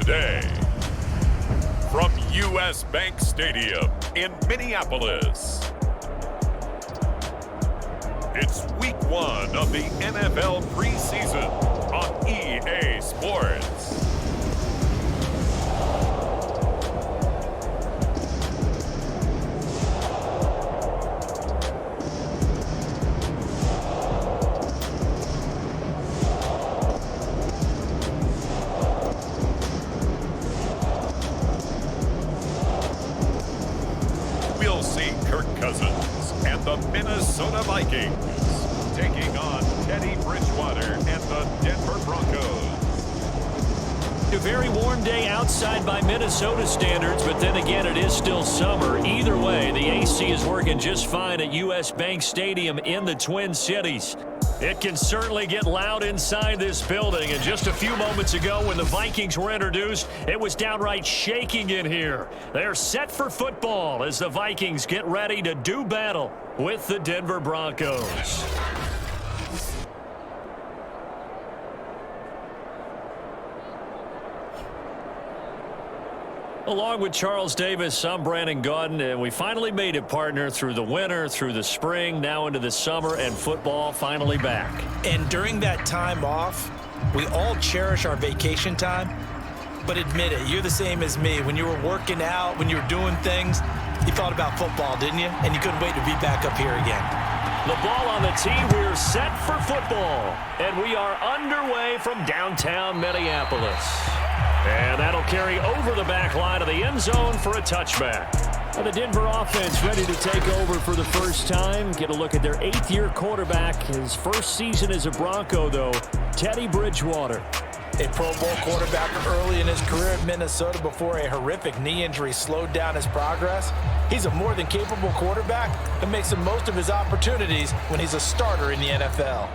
today. From U.S. Bank Stadium in Minneapolis, it's Week 1 of the NFL preseason on EA Sports. We'll see Kirk Cousins and the Minnesota Vikings taking on Teddy Bridgewater and the Denver Broncos. A very warm day outside by Minnesota standards, but then again, it is still summer. Either way, the AC is working just fine at U.S. Bank Stadium in the Twin Cities. It can certainly get loud inside this building, and just a few moments ago when the Vikings were introduced, it was downright shaking in here. They're set for football as the Vikings get ready to do battle with the Denver Broncos. Along with Charles Davis, I'm Brandon Gaudin, and we finally made it, partner, through the winter, through the spring, now into the summer, and football finally back. And during that time off, we all cherish our vacation time. But admit it, you're the same as me. When you were working out, when you were doing things, you thought about football, didn't you? And you couldn't wait to be back up here again. The ball on the tee, we're set for football. And we are underway from downtown Minneapolis. And that'll carry over the back line of the end zone for a touchback. Now the Denver offense ready to take over for the first time. Get a look at their 8th-year quarterback. His first season as a Bronco, though, Teddy Bridgewater. A Pro Bowl quarterback early in his career in Minnesota before a horrific knee injury slowed down his progress. He's a more than capable quarterback and makes the most of his opportunities when he's a starter in the NFL.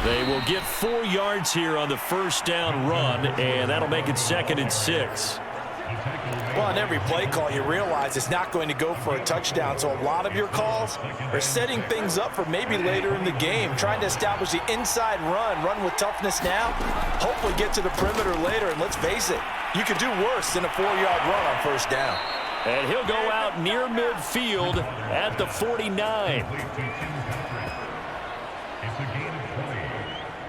They will get 4 yards here on the first down run, and that'll make it 2nd and 6. Well, on every play call, you realize it's not going to go for a touchdown, so a lot of your calls are setting things up for maybe later in the game, trying to establish the inside run with toughness now, hopefully get to the perimeter later, and let's face it, you could do worse than a 4-yard run on first down. And he'll go out near midfield at the 49.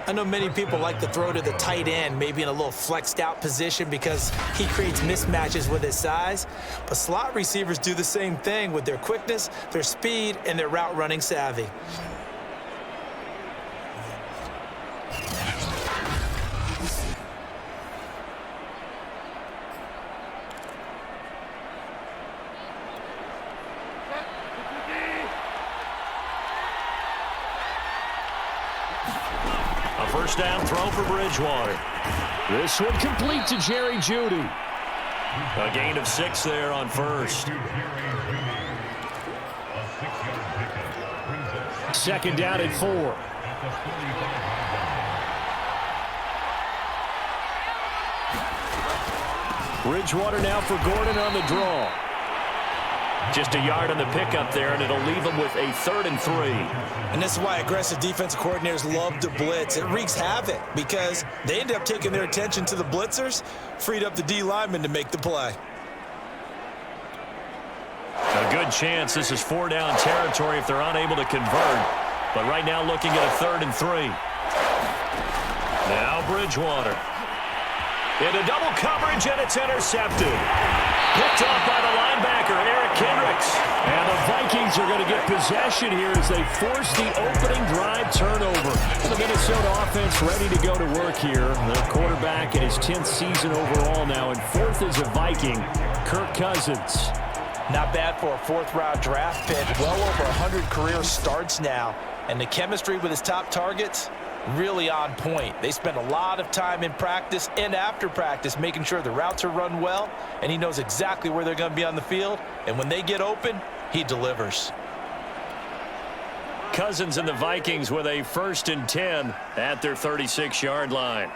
I know many people like to throw to the tight end, maybe in a little flexed out position because he creates mismatches with his size. But slot receivers do the same thing with their quickness, their speed, and their route running savvy. First down throw for Bridgewater. This one complete to Jerry Jeudy. A gain of 6 there on first. 2nd down and 4. Bridgewater now for Gordon on the draw. Just a yard on the pickup there, and it'll leave him with a 3rd and 3. And this is why aggressive defensive coordinators love to blitz. It wreaks havoc because they end up taking their attention to the blitzers, freed up the D lineman to make the play. A good chance this is 4-down territory if they're unable to convert. But right now looking at a 3rd and 3. Now Bridgewater. Into double coverage, and it's intercepted. Picked off by the linebacker, Eric Kendricks. And the Vikings are going to get possession here as they force the opening drive turnover. And the Minnesota offense ready to go to work here. Their quarterback in his 10th season overall now, and 4th as a Viking, Kirk Cousins. Not bad for a 4th-round draft pick. Well over 100 career starts now. And the chemistry with his top targets, really on point. They spend a lot of time in practice and after practice making sure the routes are run well, and he knows exactly where they're going to be on the field. And when they get open, he delivers. Cousins and the Vikings with a 1st and 10 at their 36-yard line.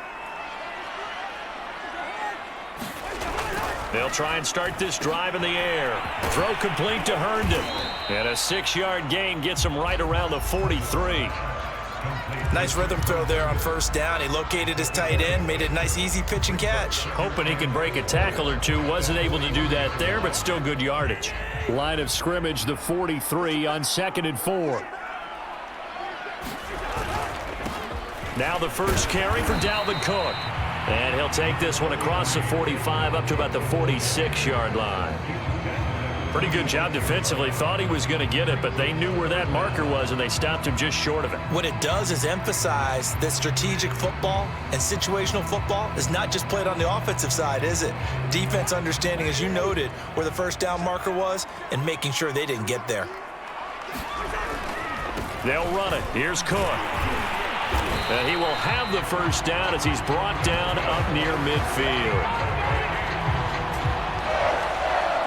They'll try and start this drive in the air. Throw complete to Herndon. And a 6-yard gain gets him right around the 43. Nice rhythm throw there on 1st down. He located his tight end, made it a nice easy pitch and catch. Hoping he can break a tackle or two. Wasn't able to do that there, but still good yardage. Line of scrimmage, the 43 on 2nd and 4. Now the first carry for Dalvin Cook. And he'll take this one across the 45 up to about the 46-yard line. Pretty good job defensively. Thought he was going to get it, but they knew where that marker was, and they stopped him just short of it. What it does is emphasize that strategic football and situational football is not just played on the offensive side, is it? Defense understanding, as you noted, where the 1st down marker was and making sure they didn't get there. They'll run it. Here's Cook. And he will have the 1st down as he's brought down up near midfield.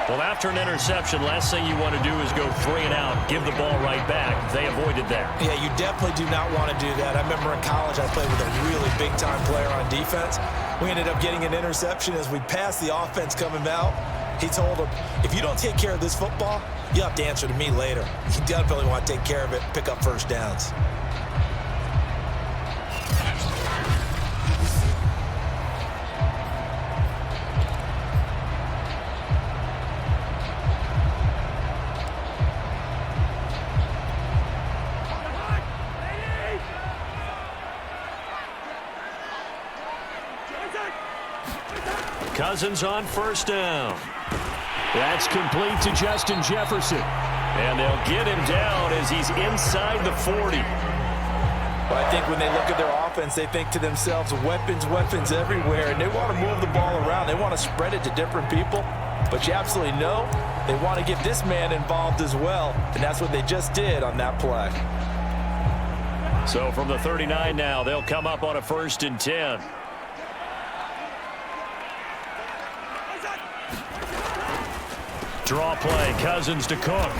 Well, after an interception, last thing you want to do is go 3 and out, give the ball right back. They avoided that. Yeah, you definitely do not want to do that. I remember in college I played with a really big-time player on defense. We ended up getting an interception as we passed the offense coming out. He told him, if you don't take care of this football, you have to answer to me later. You definitely want to take care of it, pick up 1st downs. Cousins on 1st down. That's complete to Justin Jefferson. And they'll get him down as he's inside the 40. Well, I think when they look at their offense, they think to themselves, weapons everywhere, and they want to move the ball around. They want to spread it to different people. But you absolutely know they want to get this man involved as well, and that's what they just did on that play. So from the 39 now, they'll come up on a 1st and 10. Draw play, Cousins to Cook.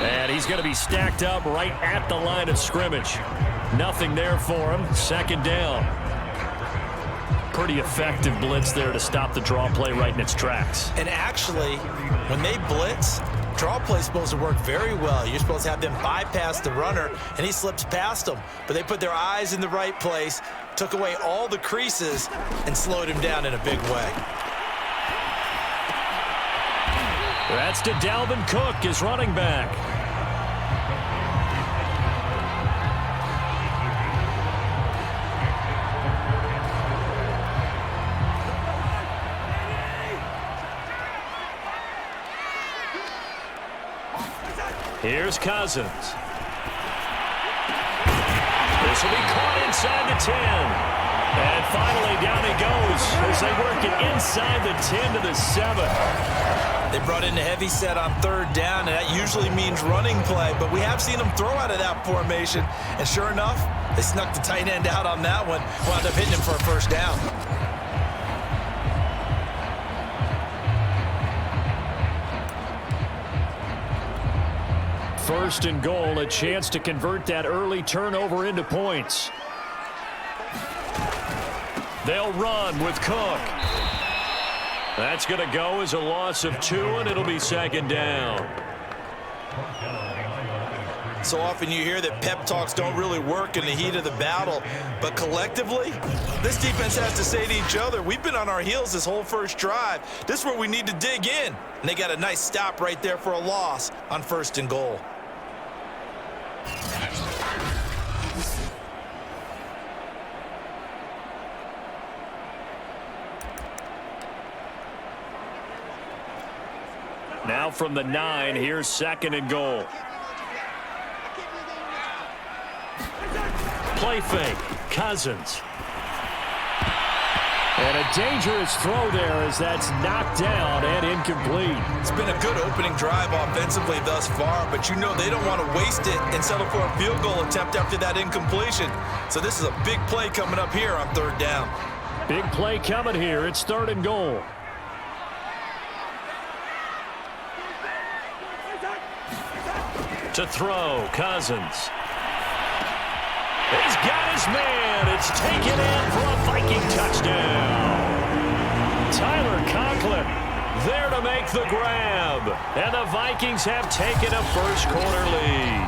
And he's going to be stacked up right at the line of scrimmage. Nothing there for him. 2nd down. Pretty effective blitz there to stop the draw play right in its tracks. And actually, when they blitz, draw play is supposed to work very well. You're supposed to have them bypass the runner, and he slips past them. But they put their eyes in the right place, took away all the creases, and slowed him down in a big way. That's to Dalvin Cook, his running back. Here's Cousins. This will be caught inside the 10. And finally down he goes as they work it inside the 10 to the 7. They brought in a heavy set on 3rd down, and that usually means running play. But we have seen them throw out of that formation. And sure enough, they snuck the tight end out on that one. Wound up hitting him for a 1st down. First and goal, a chance to convert that early turnover into points. They'll run with Cook. That's going to go as a loss of 2, and it'll be 2nd down. So often you hear that pep talks don't really work in the heat of the battle, but collectively, this defense has to say to each other, we've been on our heels this whole 1st drive. This is where we need to dig in. And they got a nice stop right there for a loss on 1st and goal. Now from the 9, here's 2nd and goal. Play fake, Cousins. And a dangerous throw there as that's knocked down and incomplete. It's been a good opening drive offensively thus far, but you know they don't want to waste it and settle for a field goal attempt after that incompletion. So this is a big play coming up here on 3rd down. Big play coming here. It's 3rd and goal. To throw, Cousins. He's got his man. It's taken in for a Viking touchdown. Tyler Conklin there to make the grab. And the Vikings have taken a first-quarter lead.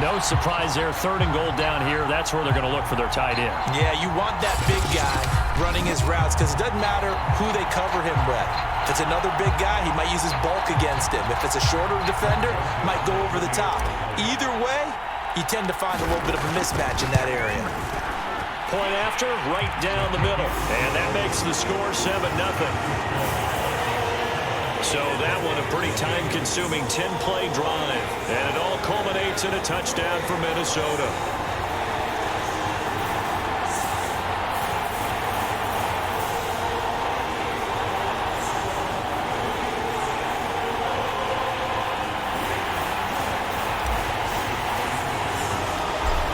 No surprise there. 3rd and goal down here. That's where they're going to look for their tight end. Yeah, you want that big guy running his routes because it doesn't matter who they cover him with. If it's another big guy, he might use his bulk against him. If it's a shorter defender, might go over the top. Either way, you tend to find a little bit of a mismatch in that area. Point after, right down the middle. And that makes the score 7-0. So that one a pretty time-consuming 10-play drive. And it all culminates in a touchdown for Minnesota.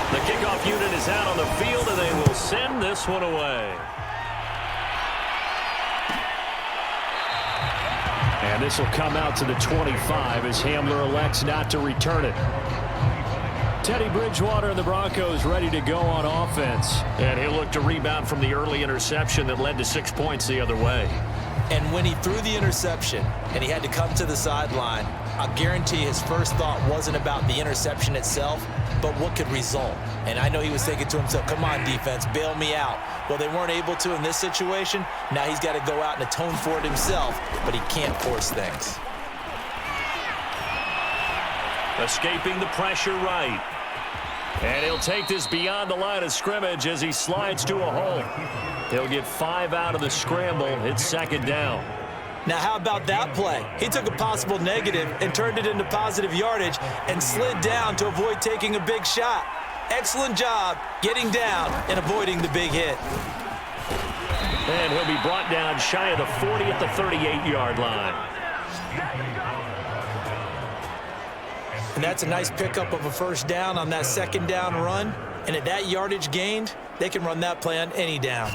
The kickoff unit is out on the field, and they will send this one away. And this will come out to the 25 as Hamler elects not to return it. Teddy Bridgewater and the Broncos ready to go on offense. And he'll look to rebound from the early interception that led to 6 points the other way. And when he threw the interception and he had to come to the sideline, I'll guarantee his first thought wasn't about the interception itself, but what could result. And I know he was thinking to himself, come on, defense, bail me out. Well, they weren't able to in this situation. Now he's got to go out and atone for it himself, but he can't force things. Escaping the pressure right. And he'll take this beyond the line of scrimmage as he slides to a hole. He'll get 5 out of the scramble. It's 2nd down. Now, how about that play? He took a possible negative and turned it into positive yardage and slid down to avoid taking a big shot. Excellent job getting down and avoiding the big hit. And he'll be brought down shy of the 40 at the 38-yard line. And that's a nice pickup of a first down on that 2nd down run. And at that yardage gained, they can run that play on any down.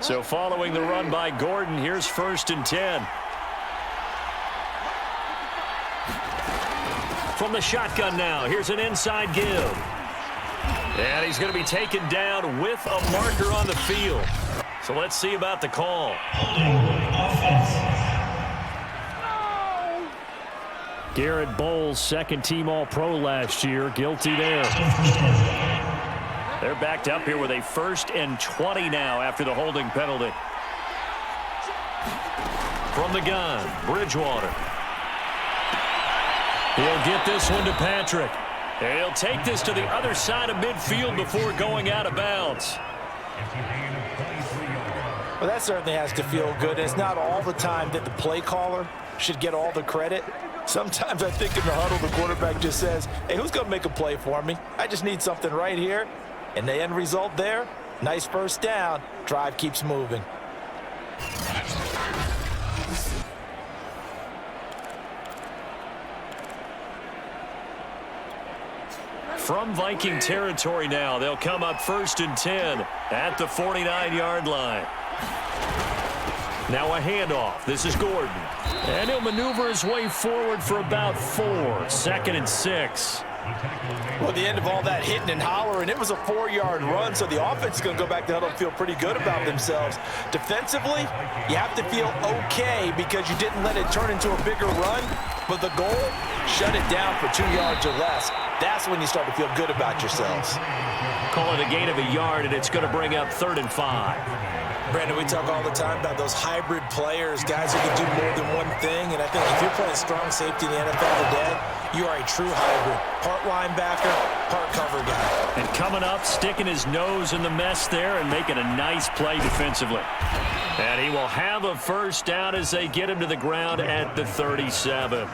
So following the run by Gordon, here's 1st and 10. From the shotgun now, here's an inside give. And he's going to be taken down with a marker on the field. So let's see about the call. Garrett Bowles, 2nd team All-Pro last year, guilty there. They're backed up here with a 1st and 20 now after the holding penalty. From the gun, Bridgewater. He'll get this one to Patrick. And he'll take this to the other side of midfield before going out of bounds. Well, that certainly has to feel good. It's not all the time that the play caller should get all the credit. Sometimes I think in the huddle, the quarterback just says, hey, who's going to make a play for me? I just need something right here. And the end result there, nice first down. Drive keeps moving. From Viking territory now, they'll come up 1st and 10 at the 49-yard line. Now a handoff. This is Gordon. And he'll maneuver his way forward for about 4. 2nd and 6. Well, at the end of all that hitting and hollering, it was a 4-yard run, so the offense is going to go back to huddle and feel pretty good about themselves. Defensively, you have to feel okay because you didn't let it turn into a bigger run, but the goal, shut it down for 2 yards or less. That's when you start to feel good about yourselves. Call it a gain of a yard, and it's going to bring up 3rd and 5. Brandon, we talk all the time about those hybrid players, guys who can do more than one thing, and I think if you're playing strong safety in the NFL today, you are a true hybrid. Part linebacker, part cover guy. And coming up, sticking his nose in the mess there and making a nice play defensively. And he will have a first down as they get him to the ground at the 37.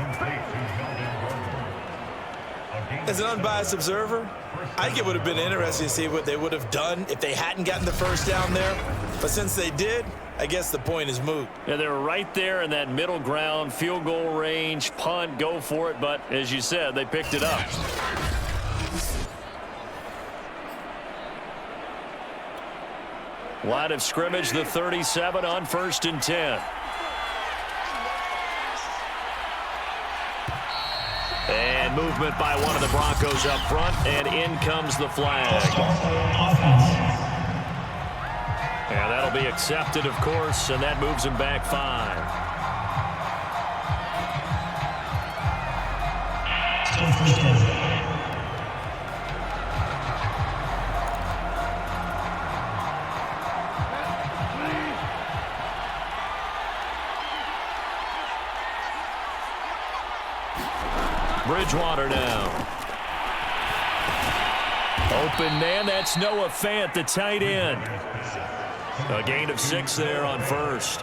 As an unbiased observer, I think it would have been interesting to see what they would have done if they hadn't gotten the first down there. But since they did, I guess the point is moot. Yeah, they were right there in that middle ground, field goal range, punt, go for it. But as you said, they picked it up. Line of scrimmage, the 37 on 1st and 10. And movement by one of the Broncos up front, and in comes the flag. And that'll be accepted, of course, and that moves him back 5. Bridgewater now. Open man, that's Noah Fant, the tight end. A gain of 6 there on 1st.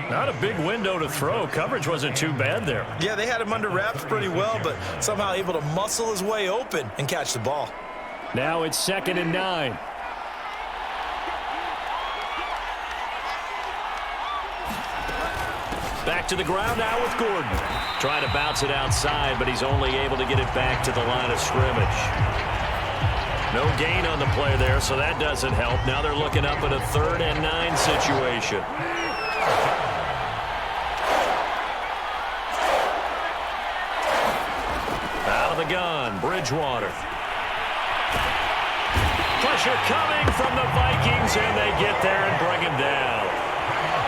Not a big window to throw. Coverage wasn't too bad there. Yeah, they had him under wraps pretty well, but somehow able to muscle his way open and catch the ball. Now it's 2nd and 9. Back to the ground now with Gordon. Trying to bounce it outside, but he's only able to get it back to the line of scrimmage. No gain on the play there, so that doesn't help. Now they're looking up at a 3rd and 9 situation. Out of the gun, Bridgewater. Pressure coming from the Vikings, and they get there and bring him down.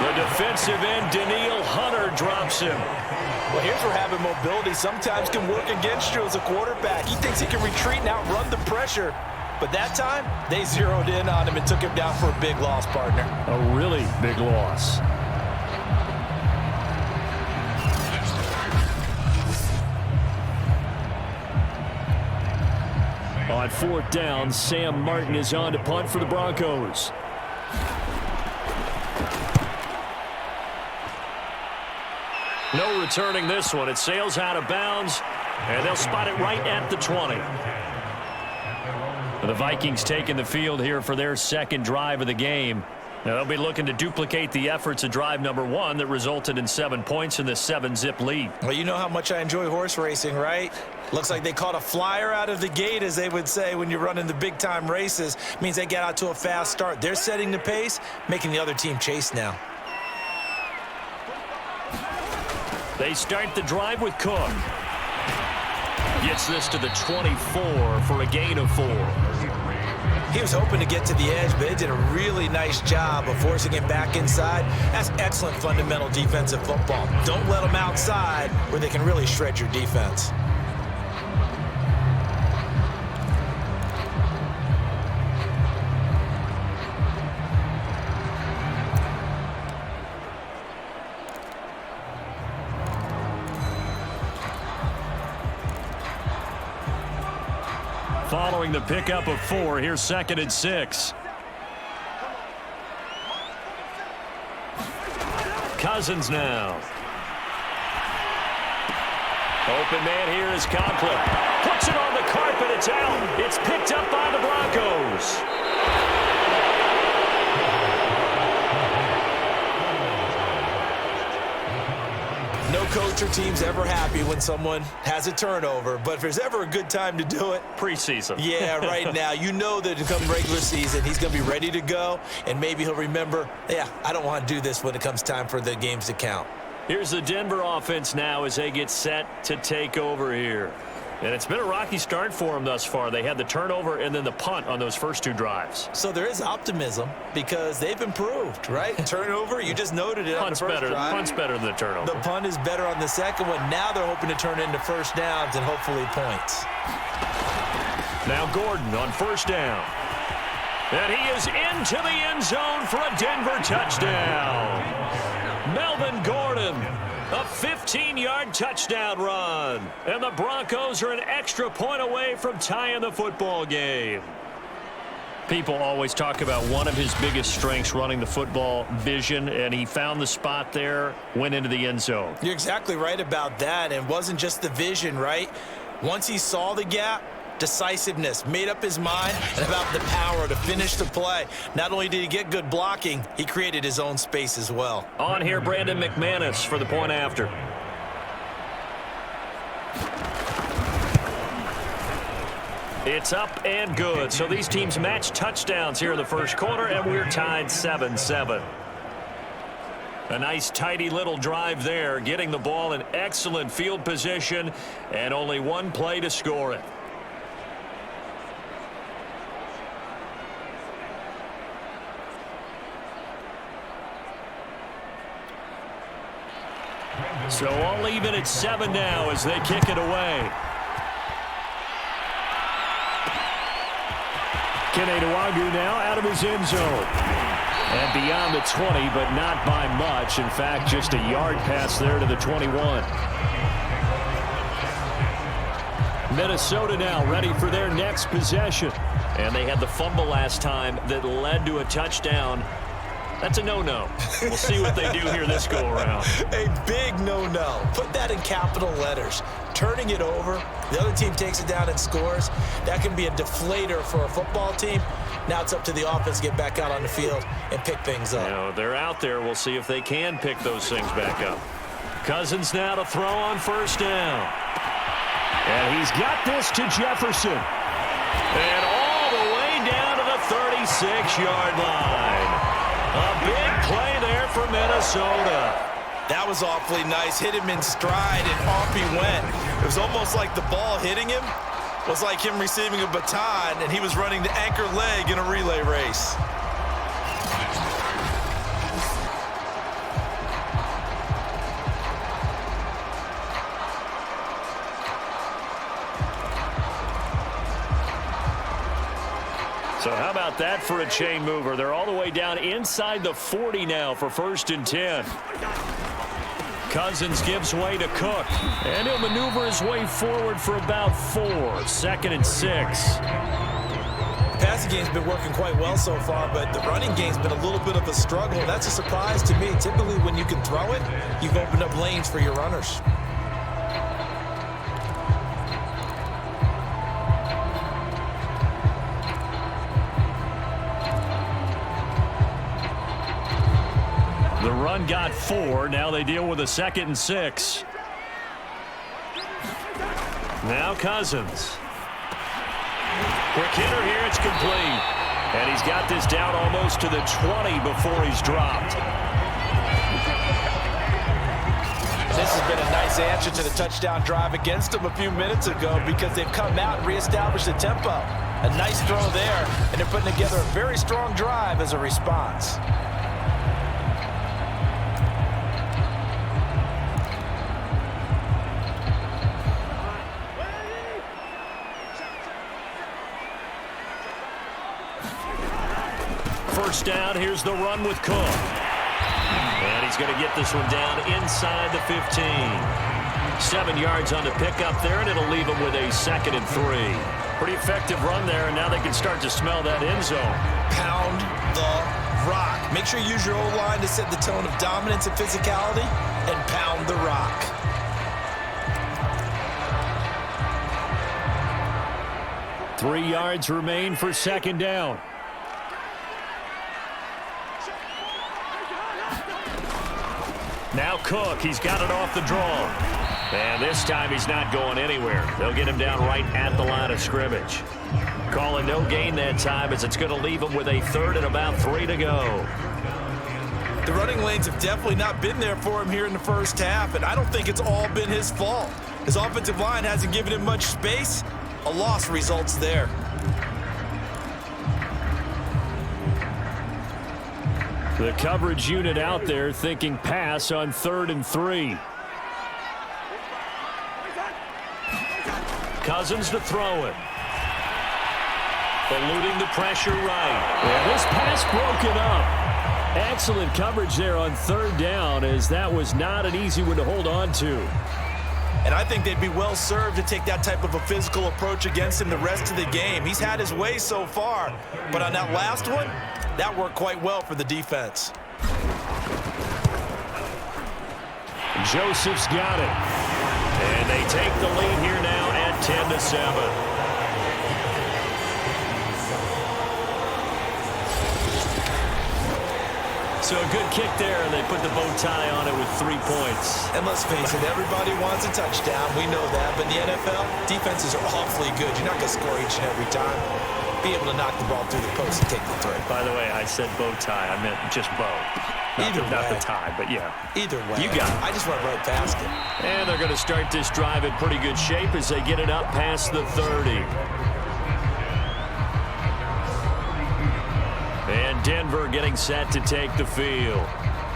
The defensive end, Daniil Hunter, drops him. Well, here's where having mobility sometimes can work against you as a quarterback. He thinks he can retreat and outrun the pressure. But that time, they zeroed in on him and took him down for a big loss, partner. A really big loss. On 4th down, Sam Martin is on to punt for the Broncos. No returning this one. It sails out of bounds, and they'll spot it right at the 20. The Vikings taking the field here for their 2nd drive of the game. Now they'll be looking to duplicate the efforts of drive number 1 that resulted in 7 points in the 7-zip lead. Well, you know how much I enjoy horse racing, right? Looks like they caught a flyer out of the gate, as they would say when you're running the big-time races. Means they get out to a fast start. They're setting the pace, making the other team chase now. They start the drive with Cook. Gets this to the 24 for a gain of 4. He was hoping to get to the edge, but they did a really nice job of forcing him back inside. That's excellent fundamental defensive football. Don't let them outside where they can really shred your defense. Following the pickup of 4, here's 2nd and 6. Cousins now. Open man here is Conklin. Puts it on the carpet. It's out. It's picked up by the Broncos. No coach or team's ever happy when someone has a turnover, but if there's ever a good time to do it, Preseason. Yeah, right now. You know that to come regular season, he's going to be ready to go, and maybe he'll remember, yeah, I don't want to do this when it comes time for the games to count. Here's the Denver offense now as they get set to take over here. And it's been a rocky start for them thus far. They had the turnover and then the punt on those first 2 drives. So there is optimism because they've improved, right? Turnover, you just noted it on the first drive. Punt's better than the turnover. The punt is better on the second one. Now they're hoping to turn into first downs and hopefully points. Now Gordon on 1st down. And he is into the end zone for a Denver touchdown. Melvin Gordon. A 15-yard touchdown run. And the Broncos are an extra point away from tying the football game. People always talk about one of his biggest strengths running the football, vision, and he found the spot there, went into the end zone. You're exactly right about that. And it wasn't just the vision, right? Once he saw the gap, decisiveness, made up his mind, and about the power to finish the play. Not only did he get good blocking, he created his own space as well. On here, Brandon McManus for the point after. It's up and good. So these teams match touchdowns here in the first quarter, and we're tied 7-7. A nice, tidy little drive there, getting the ball in excellent field position, and only one play to score it. So all even at 7 now as they kick it away. Keneduagu now out of his end zone. And beyond the 20, but not by much. In fact, just a yard pass there to the 21. Minnesota now ready for their next possession. And they had the fumble last time that led to a touchdown. That's a no-no. We'll see what they do here this go-around. A big no-no. Put that in capital letters. Turning it over, the other team takes it down and scores. That can be a deflator for a football team. Now it's up to the offense to get back out on the field and pick things up. You know, they're out there. We'll see if they can pick those things back up. Cousins now to throw on first down. And he's got this to Jefferson. And all the way down to the 36-yard line. A big play there for Minnesota. That was awfully nice. Hit him in stride, and off he went. It was almost like the ball hitting him was like him receiving a baton, and he was running the anchor leg in a relay race. So how about that for a chain mover? They're all the way down inside the 40 now for 1st and 10. Cousins gives way to Cook. And he'll maneuver his way forward for about 4. 2nd and 6. The passing game's been working quite well so far, but the running game's been a little bit of a struggle. That's a surprise to me. Typically, when you can throw it, you've opened up lanes for your runners. The run got 4. Now they deal with a 2nd and 6. Now Cousins. Quick hitter here. It's complete. And he's got this down almost to the 20 before he's dropped. This has been a nice answer to the touchdown drive against them a few minutes ago because they've come out and reestablished the tempo. A nice throw there, and they're putting together a very strong drive as a response. First down, here's the run with Cook. And he's going to get this one down inside the 15. 7 yards on the pickup there, and it'll leave him with a 2nd and 3. Pretty effective run there, and now they can start to smell that end zone. Pound the rock. Make sure you use your O-line to set the tone of dominance and physicality, and pound the rock. Three yards remain for 2nd down. Now Cook, he's got it off the draw. And this time he's not going anywhere. They'll get him down right at the line of scrimmage. Calling no gain that time as it's going to leave him with a 3rd and about 3 to go. The running lanes have definitely not been there for him here in the first half, and I don't think it's all been his fault. His offensive line hasn't given him much space. A loss results there. The coverage unit out there thinking pass on 3rd and 3. Cousins to throw it. Eluding the pressure right. And this pass broken up. Excellent coverage there on 3rd down as that was not an easy one to hold on to. And I think they'd be well served to take that type of a physical approach against him the rest of the game. He's had his way so far, but on that last one, that worked quite well for the defense. Joseph's got it. And they take the lead here now at 10-7. So a good kick there, and they put the bow tie on it with 3 points. And let's face it, everybody wants a touchdown. We know that. But in the NFL, defenses are awfully good. You're not going to score each and every time. Be able to knock the ball through the post and take the throw. By the way, I said bow tie. I meant just bow. Not the tie, but yeah. Either way. You got it. I just went right past it. And they're going to start this drive in pretty good shape as they get it up past the 30. And Denver getting set to take the field.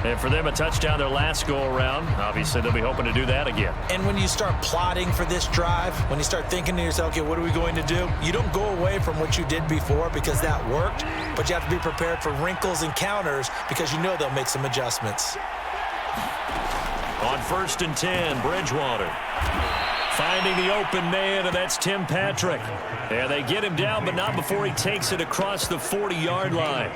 And for them, a touchdown their last go-around. Obviously, they'll be hoping to do that again. And when you start plotting for this drive, when you start thinking to yourself, okay, what are we going to do? You don't go away from what you did before because that worked, but you have to be prepared for wrinkles and counters because you know they'll make some adjustments. On 1st and 10, Bridgewater finding the open man, and that's Tim Patrick. And they get him down, but not before he takes it across the 40-yard line.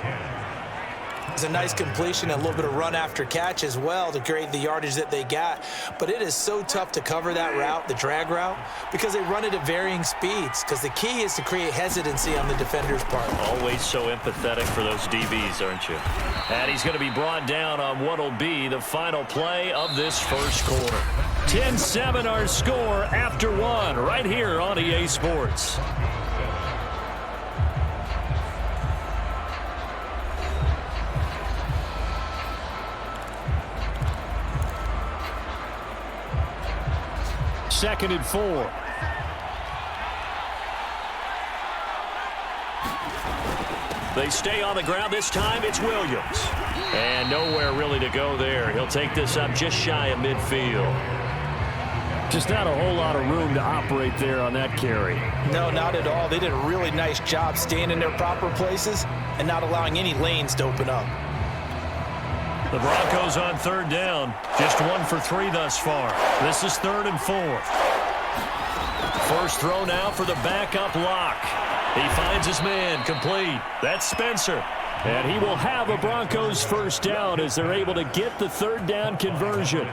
It's a nice completion and a little bit of run after catch as well to create the yardage that they got. But it is so tough to cover that route, the drag route, because they run it at varying speeds. Because the key is to create hesitancy on the defender's part. Always so empathetic for those DBs, aren't you? And he's going to be brought down on what will be the final play of this first quarter. 10-7 our score after one right here on EA Sports. Second and 4. They stay on the ground. This time it's Williams. And nowhere really to go there. He'll take this up just shy of midfield. Just not a whole lot of room to operate there on that carry. No, not at all. They did a really nice job staying in their proper places and not allowing any lanes to open up. The Broncos on 3rd down. Just 1 for 3 thus far. This is 3rd and 4. First throw now for the backup lock. He finds his man, complete. That's Spencer. And he will have a Broncos first down as they're able to get the 3rd down conversion.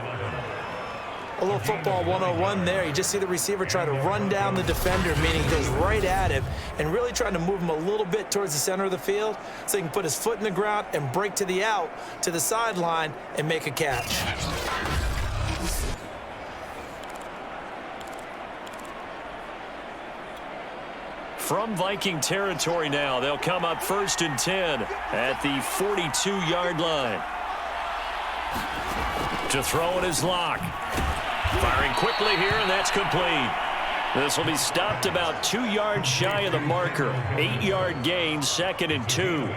A little football 101 there. You just see the receiver try to run down the defender, meaning he goes right at him and really trying to move him a little bit towards the center of the field so he can put his foot in the ground and break to the out, to the sideline, and make a catch. From Viking territory now, they'll come up 1st and 10 at the 42-yard line. To throw in his lock. Firing quickly here, and that's complete. This will be stopped about 2 yards shy of the marker. 8-yard gain, 2nd and 2.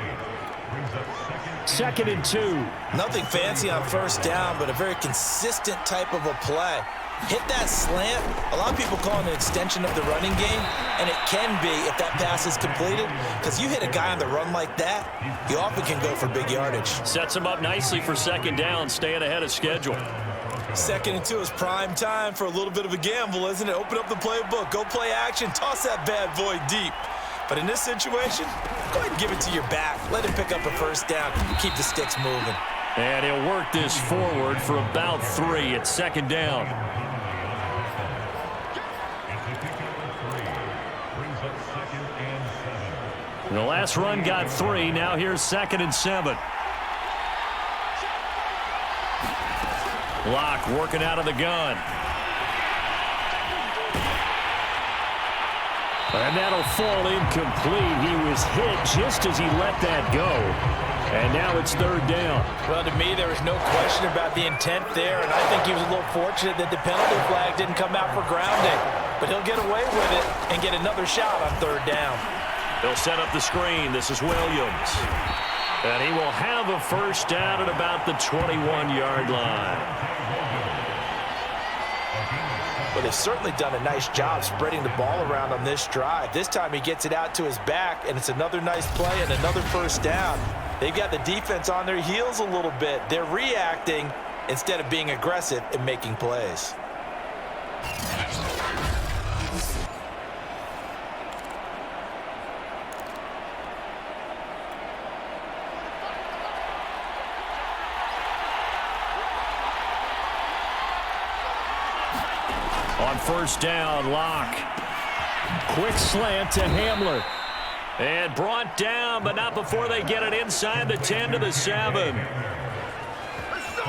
2nd and 2. Nothing fancy on first down, but a very consistent type of a play. Hit that slant. A lot of people call it an extension of the running game, and it can be if that pass is completed, because you hit a guy on the run like that, you often can go for big yardage. Sets him up nicely for 2nd down, staying ahead of schedule. 2nd and 2 is prime time for a little bit of a gamble, isn't it? Open up the playbook, go play action, toss that bad boy deep. But in this situation, go ahead and give it to your back. Let him pick up a first down, keep the sticks moving. And he'll work this forward for about 3 at 2nd down. The last run got 3. Now here's 2nd and 7. Locke working out of the gun. And that'll fall incomplete. He was hit just as he let that go. And now it's 3rd down. Well, to me, there was no question about the intent there, and I think he was a little fortunate that the penalty flag didn't come out for grounding. But he'll get away with it and get another shot on 3rd down. They'll set up the screen. This is Williams. And he will have a first down at about the 21-yard line. Well, they've certainly done a nice job spreading the ball around on this drive. This time he gets it out to his back, and it's another nice play and another first down. They've got the defense on their heels a little bit. They're reacting instead of being aggressive and making plays. On first down, Locke Quick slant to Hamler. And brought down, but not before they get it inside the 10 to the 7.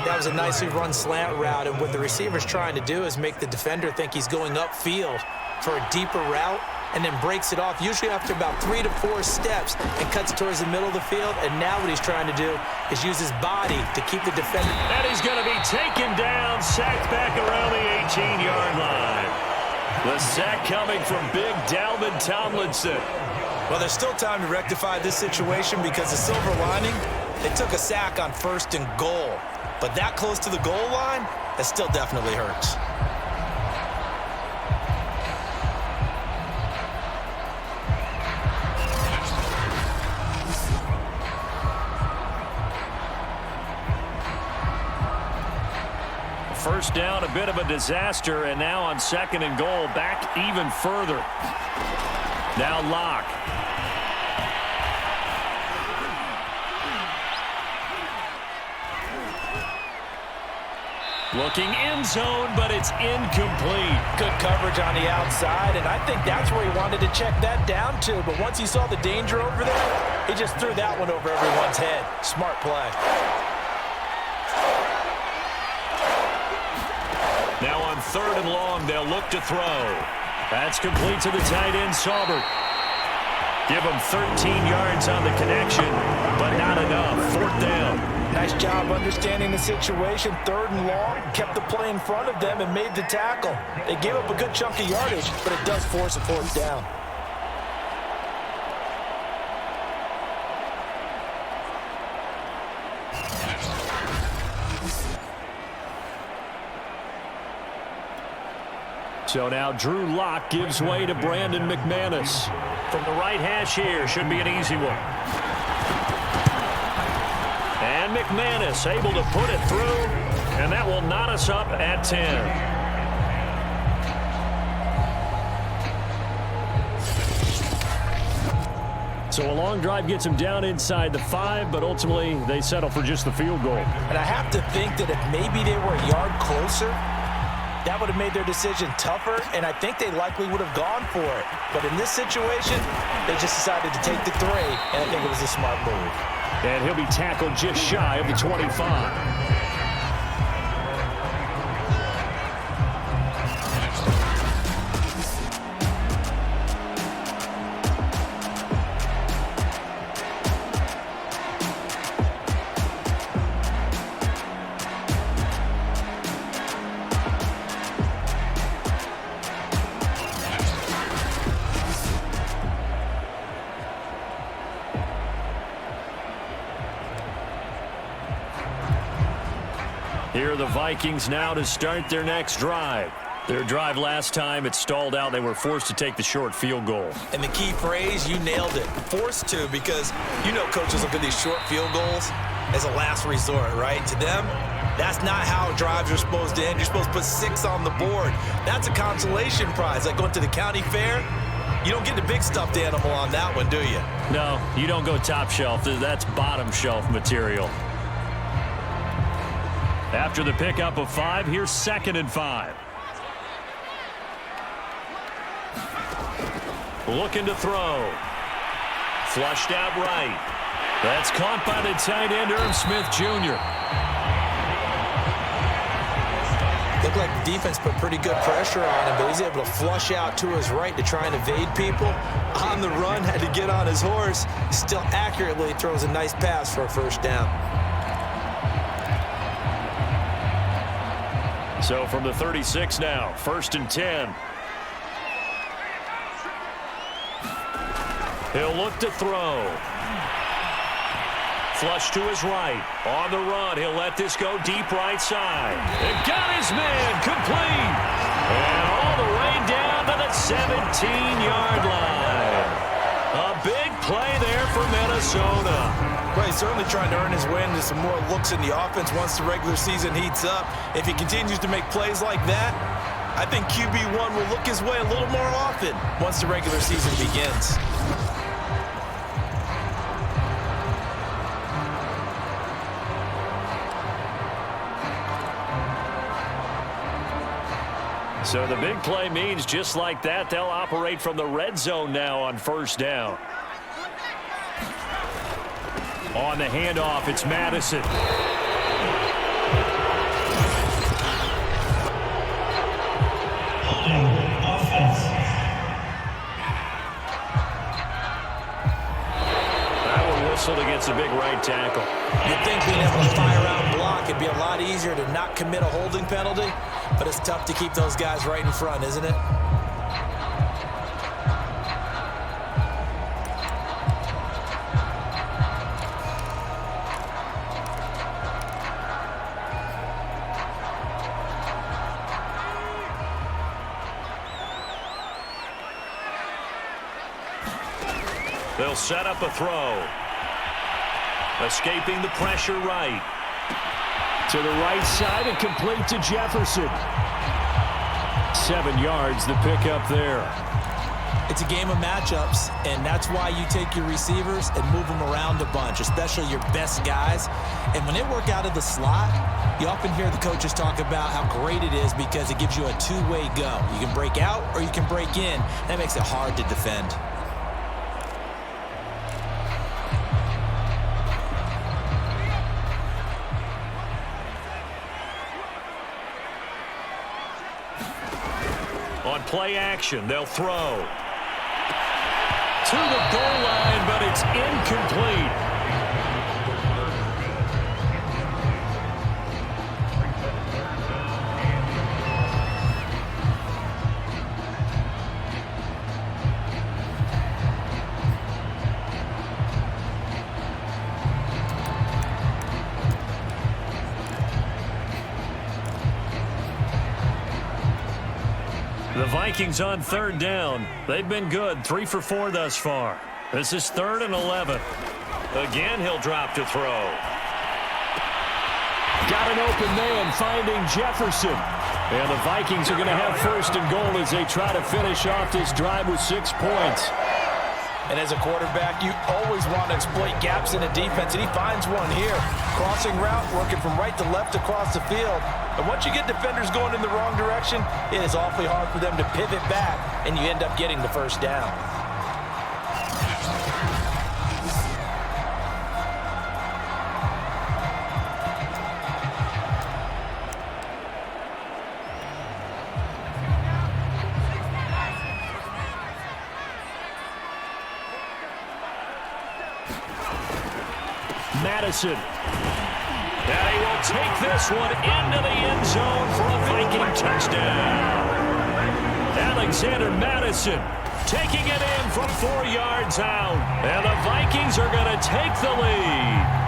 That was a nicely run slant route, and what the receiver's trying to do is make the defender think he's going upfield for a deeper route, and then breaks it off, usually after about 3 to 4 steps, and cuts towards the middle of the field. And now what he's trying to do is use his body to keep the defender. And he's going to be taken down, sacked back around the 18-yard line. The sack coming from big Dalvin Tomlinson. Well, there's still time to rectify this situation because the silver lining, they took a sack on 1st and goal. But that close to the goal line, that still definitely hurts. First down, a bit of a disaster, and now on 2nd and goal, back even further. Now Locke. Looking end zone, but it's incomplete. Good coverage on the outside, and I think that's where he wanted to check that down to. But once he saw the danger over there, he just threw that one over everyone's head. Smart play. Now on 3rd and long, they'll look to throw. That's complete to the tight end, Saubert. Give him 13 yards on the connection, but not enough. 4th down. Nice job understanding the situation. 3rd and long, kept the play in front of them and made the tackle. They gave up a good chunk of yardage, but it does force a 4th down. So now Drew Lock gives way to Brandon McManus. From the right hash here, should be an easy one. And McManus able to put it through, and that will knot us up at 10. So a long drive gets him down inside the 5, but ultimately they settle for just the field goal. And I have to think that if maybe they were a yard closer, that would have made their decision tougher, and I think they likely would have gone for it. But in this situation, they just decided to take the 3, and I think it was a smart move. And he'll be tackled just shy of the 25. Here are the Vikings now to start their next drive. Their drive last time, it stalled out. They were forced to take the short field goal. And the key phrase, you nailed it. Forced to, because you know coaches look at these short field goals as a last resort, right? To them, that's not how drives are supposed to end. You're supposed to put 6 on the board. That's a consolation prize, like going to the county fair. You don't get the big stuffed animal on that one, do you? No, you don't go top shelf. That's bottom shelf material. After the pickup of 5, here's 2nd and 5. Looking to throw. Flushed out right. That's caught by the tight end, Irv Smith Jr. Looked like the defense put pretty good pressure on him, but he's able to flush out to his right to try and evade people. On the run, had to get on his horse. Still accurately throws a nice pass for a 1st down. So from the 36 now, 1st and 10. He'll look to throw. Flush to his right. On the run, he'll let this go deep right side. It got his man complete. And all the way down to the 17-yard line. A big play there for Minnesota. Well, he's certainly trying to earn his way into some more looks in the offense once the regular season heats up. If he continues to make plays like that, I think QB1 will look his way a little more often once the regular season begins. So the big play means just like that, they'll operate from the red zone now on first down. On the handoff, it's Madison. That will whistle against a big right tackle. You'd think being able to fire out and block, it'd be a lot easier to not commit a holding penalty, but it's tough to keep those guys right in front, isn't it? They'll set up a throw. Escaping the pressure right. To the right side and complete to Jefferson. 7 yards, the pickup there. It's a game of matchups, and that's why you take your receivers and move them around a bunch, especially your best guys. And when they work out of the slot, you often hear the coaches talk about how great it is because it gives you a two-way go. You can break out or you can break in. That makes it hard to defend. On play action, they'll throw. To the goal line, but it's incomplete. The Vikings on third down. They've been good, 3 for 4 thus far. This is 3rd and 11. Again, he'll drop to throw. Got an open man finding Jefferson. And the Vikings are going to have 1st and goal as they try to finish off this drive with 6 points. And as a quarterback, you always want to exploit gaps in the defense, and he finds one here. Crossing route, working from right to left across the field. And once you get defenders going in the wrong direction, it is awfully hard for them to pivot back, and you end up getting the first down. Madison. And he will take this one into the end zone for a Viking touchdown. Alexander Madison taking it in from 4 yards out. And the Vikings are going to take the lead.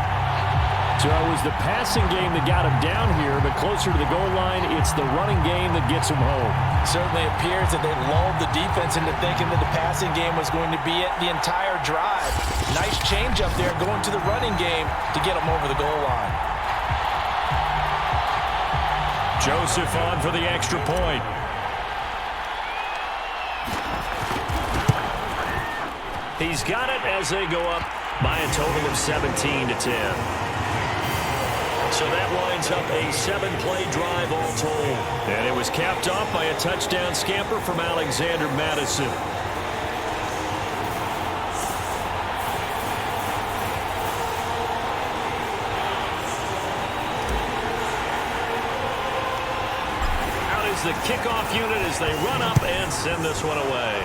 So it was the passing game that got him down here, but closer to the goal line, it's the running game that gets him home. Certainly appears that they lulled the defense into thinking that the passing game was going to be it the entire drive. Nice change up there going to the running game to get them over the goal line. Joseph on for the extra point. He's got it as they go up by a total of 17-10. So that lines up a 7-play drive all told. And it was capped off by a touchdown scamper from Alexander Madison. Out is the kickoff unit as they run up and send this one away.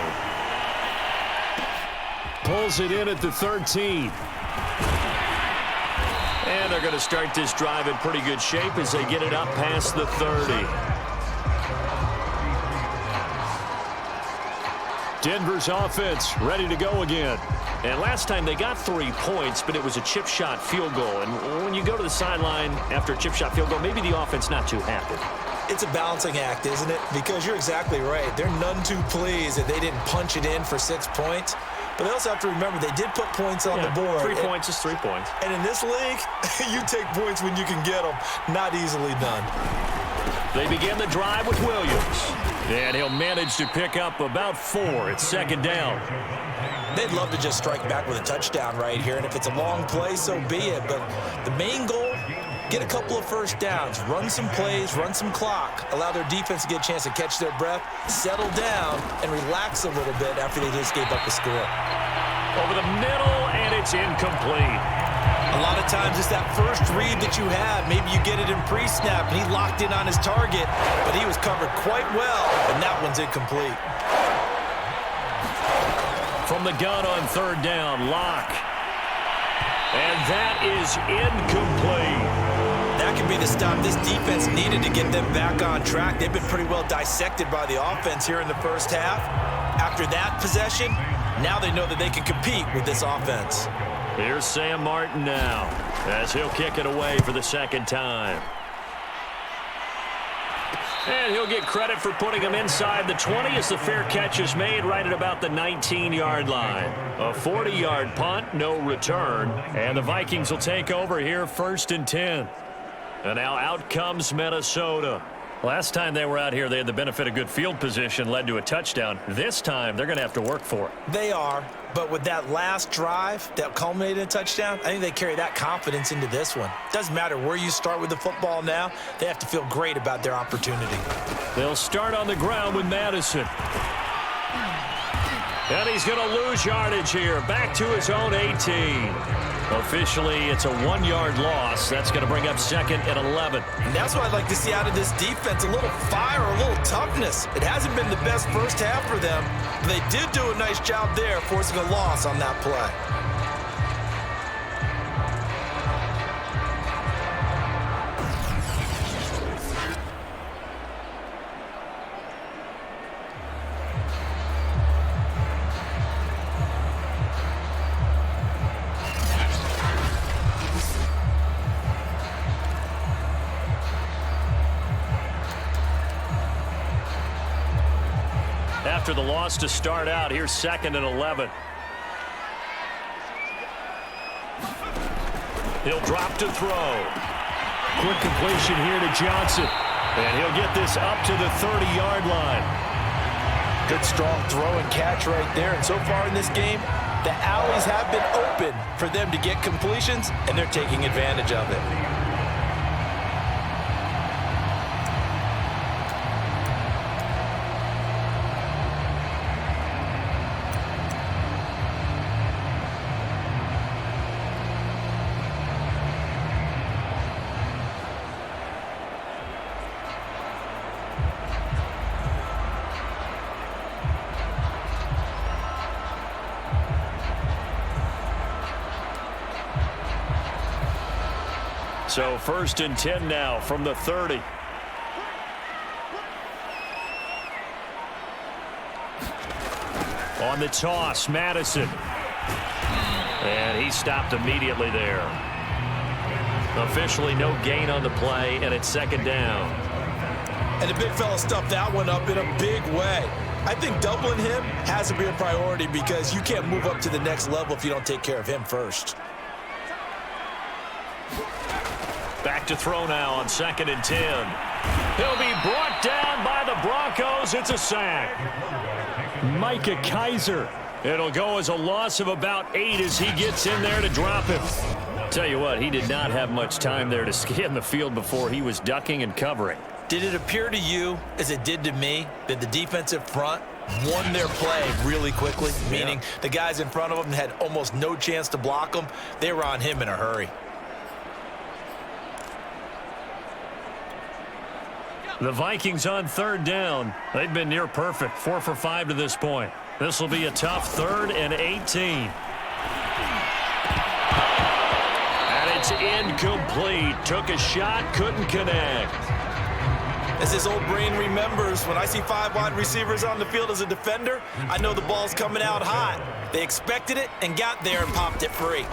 Pulls it in at the 13. And they're going to start this drive in pretty good shape as they get it up past the 30. Denver's offense ready to go again. And last time they got 3 points, but it was a chip shot field goal. And when you go to the sideline after a chip shot field goal, maybe the offense not too happy. It's a balancing act, isn't it? Because you're exactly right. They're none too pleased that they didn't punch it in for 6 points. But they also have to remember they did put points on the board. 3 points is 3 points. And in this league, you take points when you can get them. Not easily done. They begin the drive with Williams. And he'll manage to pick up about 4 at 2nd down. They'd love to just strike back with a touchdown right here. And if it's a long play, so be it. But the main goal, Get a couple of first downs, run some plays, run some clock, allow their defense to get a chance to catch their breath, settle down, and relax a little bit after they just gave up a score. Over the middle, and it's incomplete. A lot of times it's that first read that you have. Maybe you get it in pre-snap, and he locked in on his target, but he was covered quite well, and that one's incomplete. From the gun on third down, Locke. And that is incomplete. That could be the stop this defense needed to get them back on track. They've been pretty well dissected by the offense here in the first half. After that possession, now they know that they can compete with this offense. Here's Sam Martin now, as he'll kick it away for the second time. And he'll get credit for putting him inside the 20 as the fair catch is made right at about the 19-yard line. A 40-yard punt, no return. And the Vikings will take over here, 1st and 10. And now out comes Minnesota. Last time they were out here, they had the benefit of good field position, led to a touchdown. This time, they're going to have to work for it. They are, but with that last drive that culminated in a touchdown, I think they carry that confidence into this one. Doesn't matter where you start with the football now, they have to feel great about their opportunity. They'll start on the ground with Madison. And he's going to lose yardage here, back to his own 18. Officially, it's a 1-yard loss. That's going to bring up 2nd and 11. And that's what I'd like to see out of this defense, a little fire, a little toughness. It hasn't been the best first half for them, but they did do a nice job there, forcing a loss on that play. After the loss to start out, here's 2nd and 11. He'll drop to throw. Quick completion here to Johnson. And he'll get this up to the 30-yard line. Good strong throw and catch right there. And so far in this game, the alleys have been open for them to get completions, and they're taking advantage of it. So 1st and 10 now from the 30. On the toss, Madison. And he stopped immediately there. Officially no gain on the play, and it's 2nd down. And the big fella stuffed that one up in a big way. I think doubling him has to be a priority because you can't move up to the next level if you don't take care of him first. Back to throw now on 2nd and 10. He'll be brought down by the Broncos. It's a sack. Micah Kaiser. It'll go as a loss of about 8 as he gets in there to drop him. Tell you what, he did not have much time there to scan the field before he was ducking and covering. Did it appear to you, as it did to me, that the defensive front won their play really quickly? Meaning the guys in front of them had almost no chance to block them. They were on him in a hurry. The Vikings on 3rd down. They've been near perfect, 4 for 5 to this point. This will be a tough 3rd and 18. And it's incomplete. Took a shot, couldn't connect. As his old brain remembers, when I see 5 wide receivers on the field as a defender, I know the ball's coming out hot. They expected it and got there and popped it free.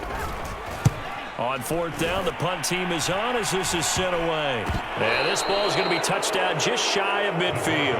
On 4th down, the punt team is on as this is sent away. And this ball is going to be touchdown just shy of midfield.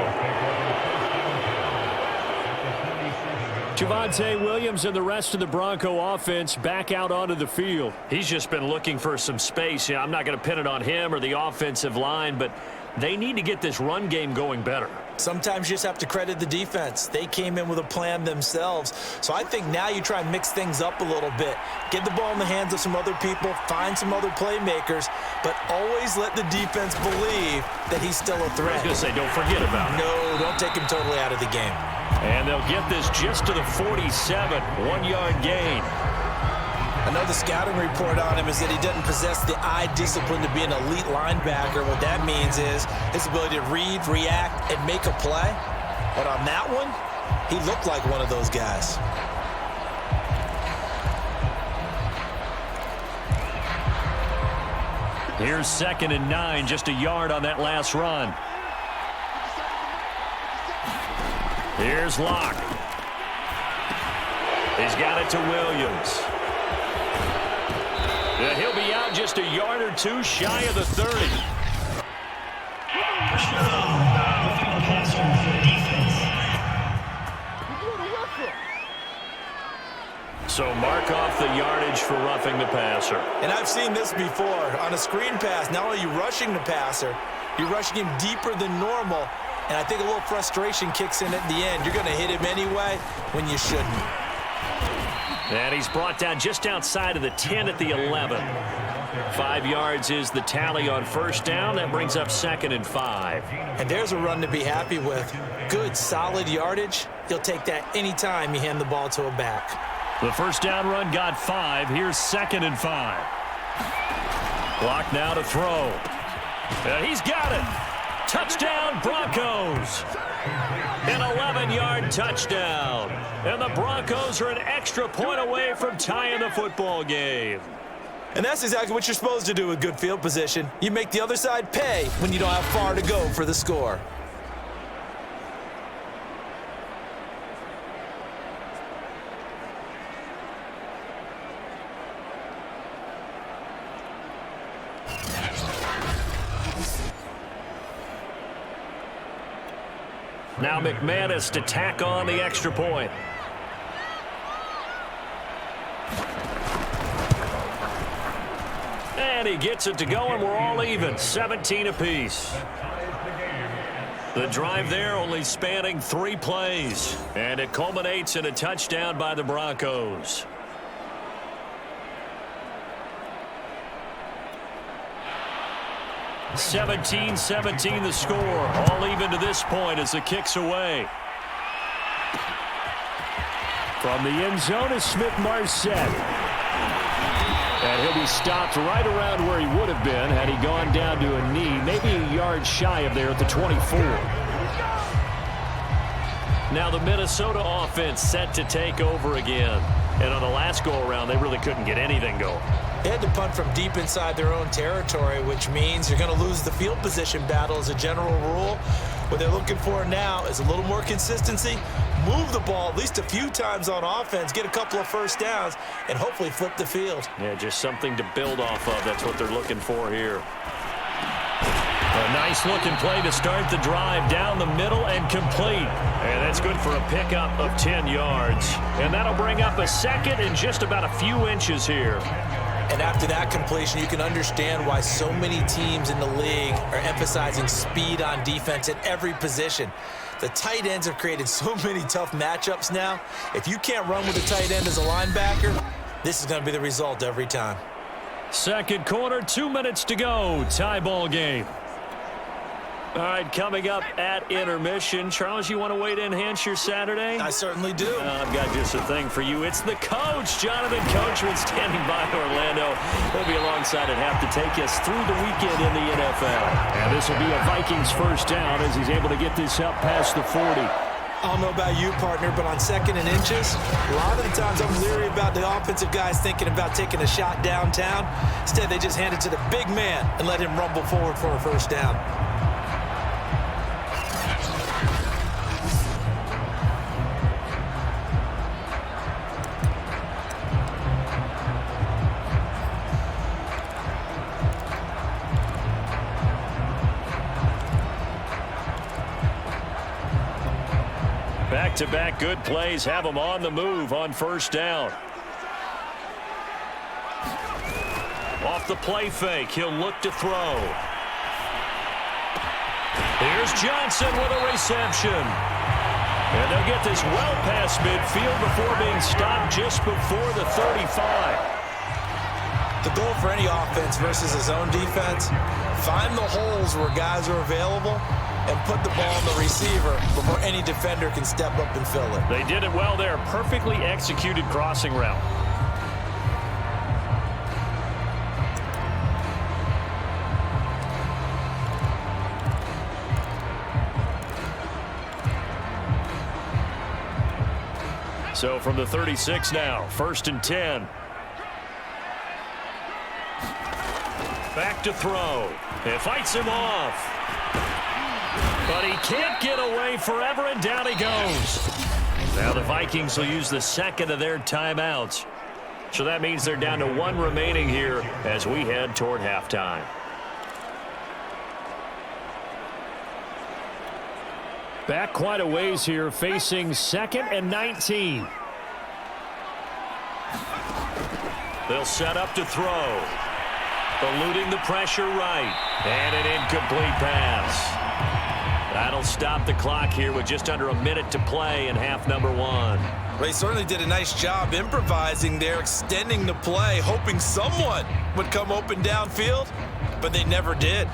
Javonte Williams and the rest of the Bronco offense back out onto the field. He's just been looking for some space. I'm not going to pin it on him or the offensive line, but they need to get this run game going better. Sometimes you just have to credit the defense. They came in with a plan themselves. So I think now you try and mix things up a little bit. Get the ball in the hands of some other people, find some other playmakers, but always let the defense believe that he's still a threat. I was going to say, don't forget about it. No, don't take him totally out of the game. And they'll get this just to the 47, 1-yard gain. I know the scouting report on him is that he doesn't possess the eye discipline to be an elite linebacker. What that means is his ability to read, react, and make a play. But on that one, he looked like one of those guys. Here's 2nd and 9, just a yard on that last run. Here's Locke. He's got it to Williams. And he'll be out just a yard or two shy of the 30. So mark off the yardage for roughing the passer. And I've seen this before. On a screen pass, not only are you rushing the passer, you're rushing him deeper than normal. And I think a little frustration kicks in at the end. You're going to hit him anyway when you shouldn't. And he's brought down just outside of the 10 at the 11. 5 yards is the tally on first down. That brings up 2nd and 5. And there's a run to be happy with. Good, solid yardage. You'll take that anytime you hand the ball to a back. The first down run got 5. Here's 2nd and 5. Clock now to throw. And he's got it. Touchdown, Broncos. An 11-yard touchdown. And the Broncos are an extra point away from tying the football game. And that's exactly what you're supposed to do with good field position. You make the other side pay when you don't have far to go for the score. Now McManus to tack on the extra point. And he gets it to go, and we're all even, 17 apiece. The drive there only spanning 3 plays, and it culminates in a touchdown by the Broncos. (17-17) the score, all even to this point as the kick's away. From the end zone is Smith-Marset. And he'll be stopped right around where he would have been had he gone down to a knee, maybe a yard shy of there at the 24. Now the Minnesota offense set to take over again. And on the last go-around, they really couldn't get anything going. They had to punt from deep inside their own territory, which means you're going to lose the field position battle as a general rule. What they're looking for now is a little more consistency, move the ball at least a few times on offense, get a couple of first downs, and hopefully flip the field. Yeah, just something to build off of. That's what they're looking for here. A nice-looking play to start the drive down the middle and complete. And that's good for a pickup of 10 yards. And that'll bring up a second and just about a few inches here. And after that completion, you can understand why so many teams in the league are emphasizing speed on defense at every position. The tight ends have created so many tough matchups now. If you can't run with a tight end as a linebacker, this is going to be the result every time. Second quarter, 2 minutes to go. Tie ball game. All right, coming up at intermission. Charles, you want to wait to enhance your Saturday? I certainly do. I've got just a thing for you. It's the coach, Jonathan Coachman, standing by Orlando. He'll be alongside at half to take us through the weekend in the NFL. And this will be a Vikings first down as he's able to get this up past the 40. I don't know about you, partner, but on 2nd and inches, a lot of the times I'm leery about the offensive guys thinking about taking a shot downtown. Instead, they just hand it to the big man and let him rumble forward for a first down. Back-to-back good plays have him on the move on first down. Off the play fake, he'll look to throw. Here's Johnson with a reception. And they'll get this well past midfield before being stopped just before the 35. The goal for any offense versus his own defense, find the holes where guys are available and put the ball on the receiver before any defender can step up and fill it. They did it well there. Perfectly executed crossing route. So from the 36 now, 1st and 10. Back to throw. It fights him off. But he can't get away forever, and down he goes. Now the Vikings will use the second of their timeouts. So that means they're down to 1 remaining here as we head toward halftime. Back quite a ways here, facing 2nd and 19. They'll set up to throw. Eluding the pressure right. And an incomplete pass. That'll stop the clock here with just under a minute to play in half number 1. They certainly did a nice job improvising there, extending the play, hoping someone would come open downfield, but they never did.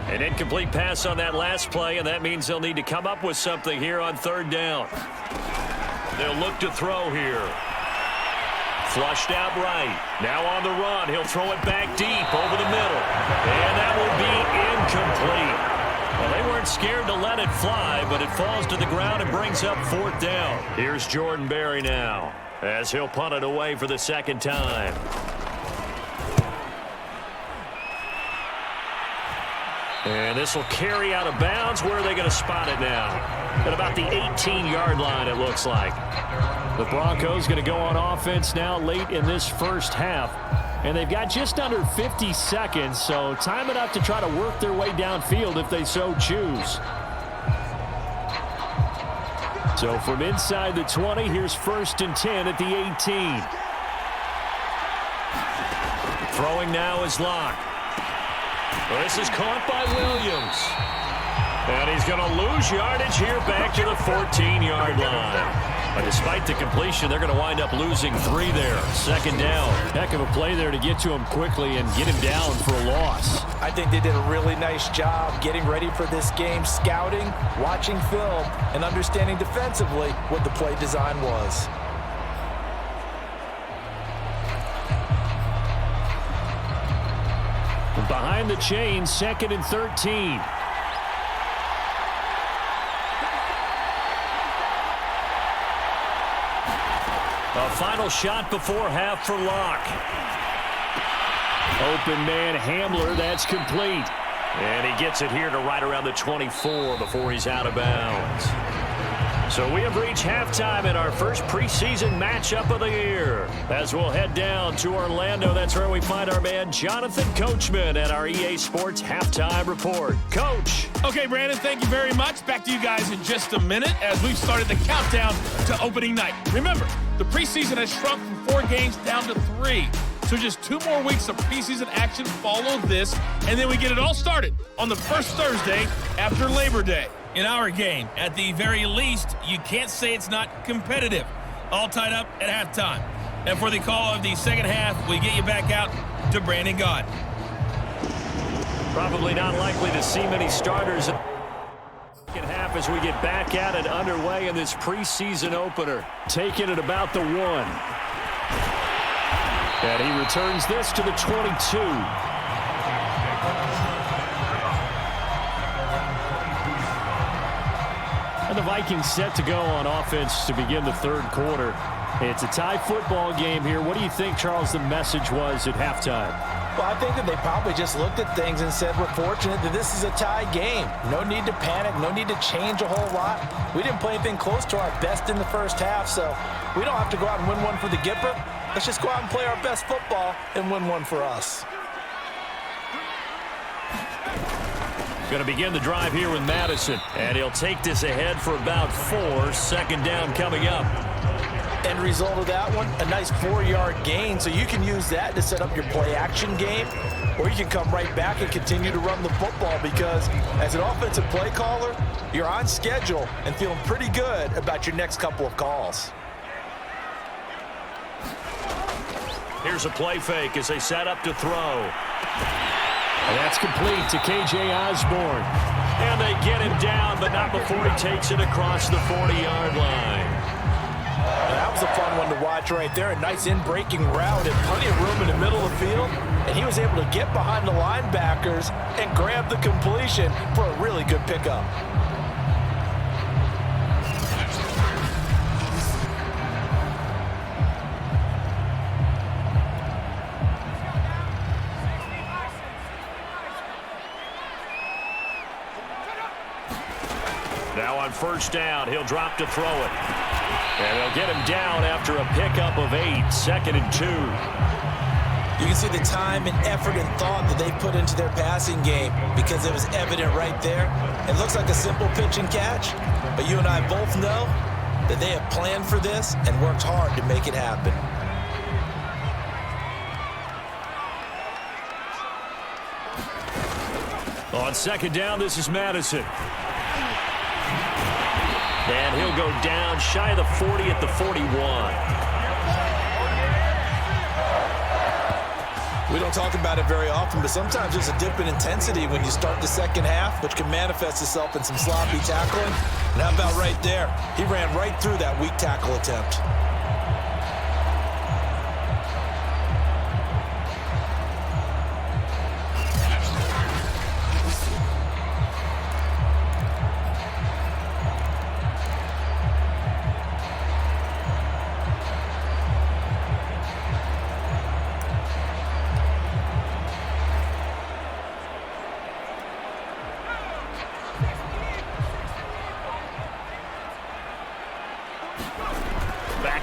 An incomplete pass on that last play, and that means they'll need to come up with something here on 3rd down. They'll look to throw here. Flushed out right. Now on the run. He'll throw it back deep over the middle. And that will be incomplete. Well, they weren't scared to let it fly, but it falls to the ground and brings up 4th down. Here's Jordan Berry now as he'll punt it away for the 2nd time. And this will carry out of bounds. Where are they going to spot it now? At about the 18-yard line, it looks like. The Broncos going to go on offense now late in this first half. And they've got just under 50 seconds, so time enough to try to work their way downfield if they so choose. So from inside the 20, here's 1st and 10 at the 18. Throwing now is Locke. Well, this is caught by Williams. And he's going to lose yardage here back to the 14-yard line. But despite the completion, they're going to wind up losing 3 there. 2nd down. Heck of a play there to get to him quickly and get him down for a loss. I think they did a really nice job getting ready for this game, scouting, watching film, and understanding defensively what the play design was. Behind the chain, 2nd and 13. A final shot before half for Locke. Open man Hamler, that's complete. And he gets it here to right around the 24 before he's out of bounds. So we have reached halftime in our first preseason matchup of the year. As we'll head down to Orlando, that's where we find our man Jonathan Coachman at our EA Sports Halftime Report. Coach. Okay, Brandon, thank you very much. Back to you guys in just a minute as we've started the countdown to opening night. Remember, the preseason has shrunk from 4 games down to 3. So just 2 more weeks of preseason action follow this, and then we get it all started on the first Thursday after Labor Day. In our game, at the very least, you can't say it's not competitive. All tied up at halftime. And for the call of the second half, we get you back out to Brandon Gott. Probably not likely to see many starters in the second half as we get back at it underway in this preseason opener. Taking it about the 1. And he returns this to the 22. And the Vikings set to go on offense to begin the 3rd quarter. It's a tie football game here. What do you think, Charles, the message was at halftime? Well, I think that they probably just looked at things and said, we're fortunate that this is a tie game. No need to panic, no need to change a whole lot. We didn't play anything close to our best in the first half, so we don't have to go out and win one for the Gipper. Let's just go out and play our best football and win one for us. Going to begin the drive here with Madison, and he'll take this ahead for about 4. 2nd down coming up. End result of that one, a nice 4-yard gain, so you can use that to set up your play-action game, or you can come right back and continue to run the football because as an offensive play caller, you're on schedule and feeling pretty good about your next couple of calls. Here's a play fake as they set up to throw. And that's complete to K.J. Osborne. And they get him down, but not before he takes it across the 40-yard line. That was a fun one to watch right there. A nice in-breaking route and plenty of room in the middle of the field. And he was able to get behind the linebackers and grab the completion for a really good pickup. Now on first down, he'll drop to throw it. And they'll get him down after a pickup of 8, 2nd and 2. You can see the time and effort and thought that they put into their passing game because it was evident right there. It looks like a simple pitch and catch, but you and I both know that they have planned for this and worked hard to make it happen. On second down, this is Madison. And he'll go down shy of the 40 at the 41. We don't talk about it very often, but sometimes there's a dip in intensity when you start the second half, which can manifest itself in some sloppy tackling. And how about right there? He ran right through that weak tackle attempt.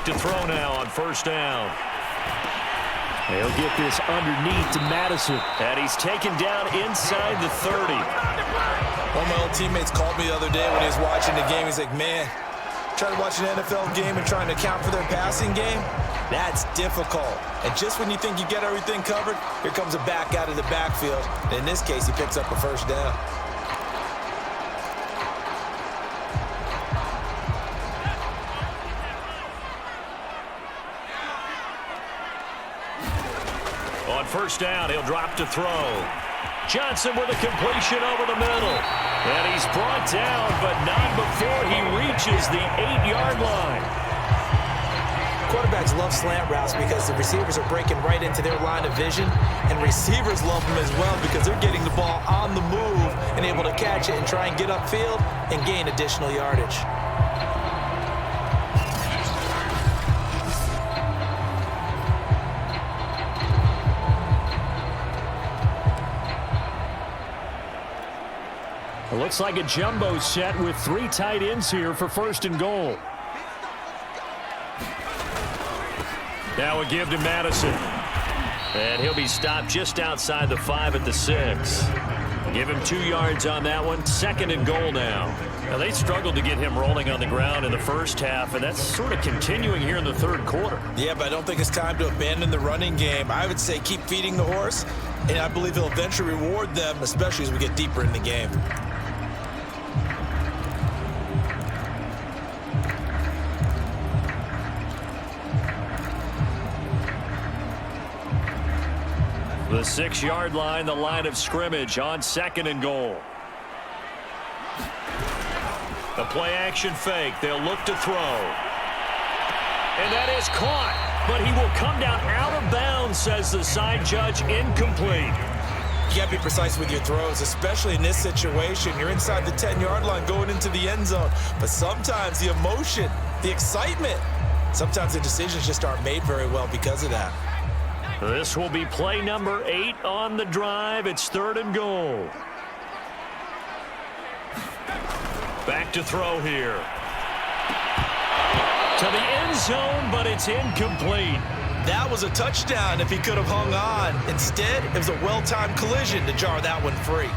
To throw now on first down. He'll get this underneath to Madison. And he's taken down inside the 30. One of my old teammates called me the other day when he was watching the game. He's like, man, trying to watch an NFL game and trying to account for their passing game, that's difficult. And just when you think you get everything covered, here comes a back out of the backfield. And in this case, he picks up a first down. On first down, he'll drop to throw. Johnson with a completion over the middle. And he's brought down, but not before he reaches the 8-yard line. Quarterbacks love slant routes because the receivers are breaking right into their line of vision, and receivers love them as well because they're getting the ball on the move and able to catch it and try and get upfield and gain additional yardage. It looks like a jumbo set with 3 tight ends here for first and goal. Now a give to Madison. And he'll be stopped just outside the 5 at the 6. Give him 2 yards on that one. 2nd and goal now. Now they struggled to get him rolling on the ground in the first half, and that's sort of continuing here in the third quarter. Yeah, but I don't think it's time to abandon the running game. I would say keep feeding the horse, and I believe he'll eventually reward them, especially as we get deeper in the game. The 6-yard line, the line of scrimmage on 2nd and goal. The play-action fake. They'll look to throw. And that is caught. But he will come down out of bounds, says the side judge. Incomplete. You got to be precise with your throws, especially in this situation. You're inside the 10-yard line going into the end zone. But sometimes the emotion, the excitement, sometimes the decisions just aren't made very well because of that. This will be play number 8 on the drive. It's 3rd and goal. Back to throw here. To the end zone, but it's incomplete. That was a touchdown if he could have hung on. Instead, it was a well-timed collision to jar that one free.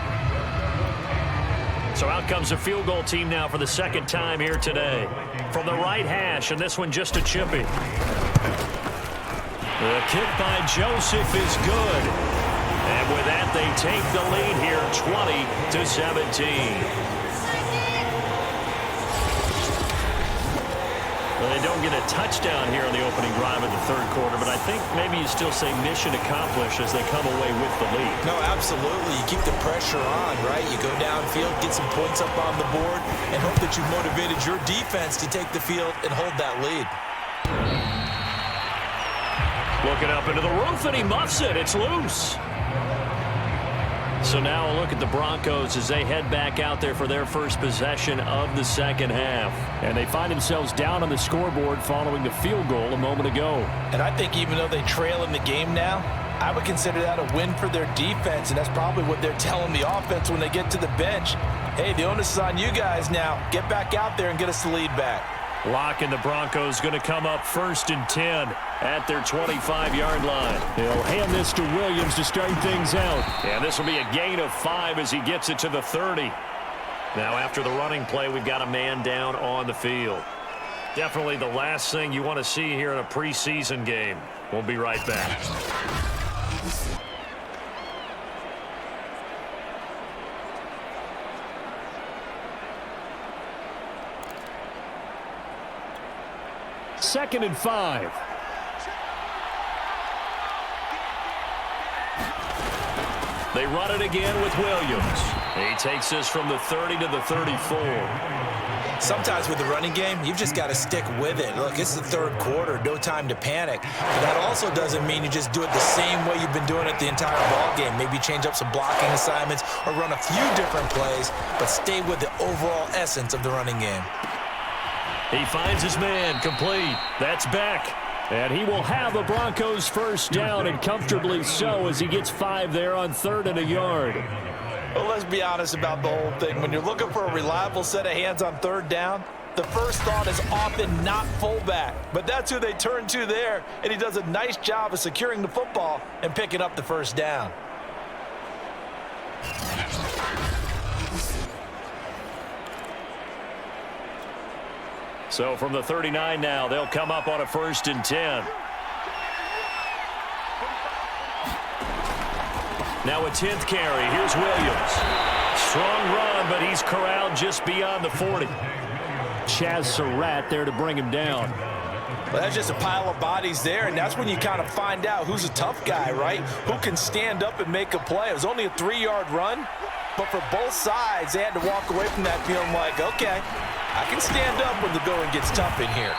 So out comes a field goal team now for the second time here today. From the right hash, and this one just a chippy. The kick by Joseph is good. And with that, they take the lead here 20-17. Well, they don't get a touchdown here in the opening drive of the third quarter, but I think maybe you still say mission accomplished as they come away with the lead. No, absolutely. You keep the pressure on, right? You go downfield, get some points up on the board, and hope that you've motivated your defense to take the field and hold that lead. Looking up into the roof, and he muffs it. It's loose. So now a look at the Broncos as they head back out there for their first possession of the second half. And they find themselves down on the scoreboard following the field goal a moment ago. And I think even though they trail in the game now, I would consider that a win for their defense, and that's probably what they're telling the offense when they get to the bench. Hey, the onus is on you guys now. Get back out there and get us the lead back. Lock and the Broncos going to come up 1st and 10 at their 25-yard line. They'll hand this to Williams to start things out. And this will be a gain of 5 as he gets it to the 30. Now after the running play, we've got a man down on the field. Definitely the last thing you want to see here in a preseason game. We'll be right back. Second and 5. They run it again with Williams. He takes this from the 30 to the 34. Sometimes with the running game, you've just got to stick with it. Look, it's the third quarter, no time to panic. But that also doesn't mean you just do it the same way you've been doing it the entire ball game. Maybe change up some blocking assignments or run a few different plays, but stay with the overall essence of the running game. He finds his man, complete. That's Beck. And he will have the Broncos first down, and comfortably so, as he gets 5 there on 3rd and a yard. Well, let's be honest about the whole thing. When you're looking for a reliable set of hands on 3rd down, the first thought is often not fullback. But that's who they turn to there, and he does a nice job of securing the football and picking up the first down. So from the 39 now, they'll come up on a 1st and 10. Now a 10th carry. Here's Williams. Strong run, but he's corralled just beyond the 40. Chaz Surratt there to bring him down. Well, that's just a pile of bodies there, and that's when you kind of find out who's a tough guy, right? Who can stand up and make a play. It was only a 3-yard run, but for both sides, they had to walk away from that feeling like, okay, I can stand up when the going gets tough in here.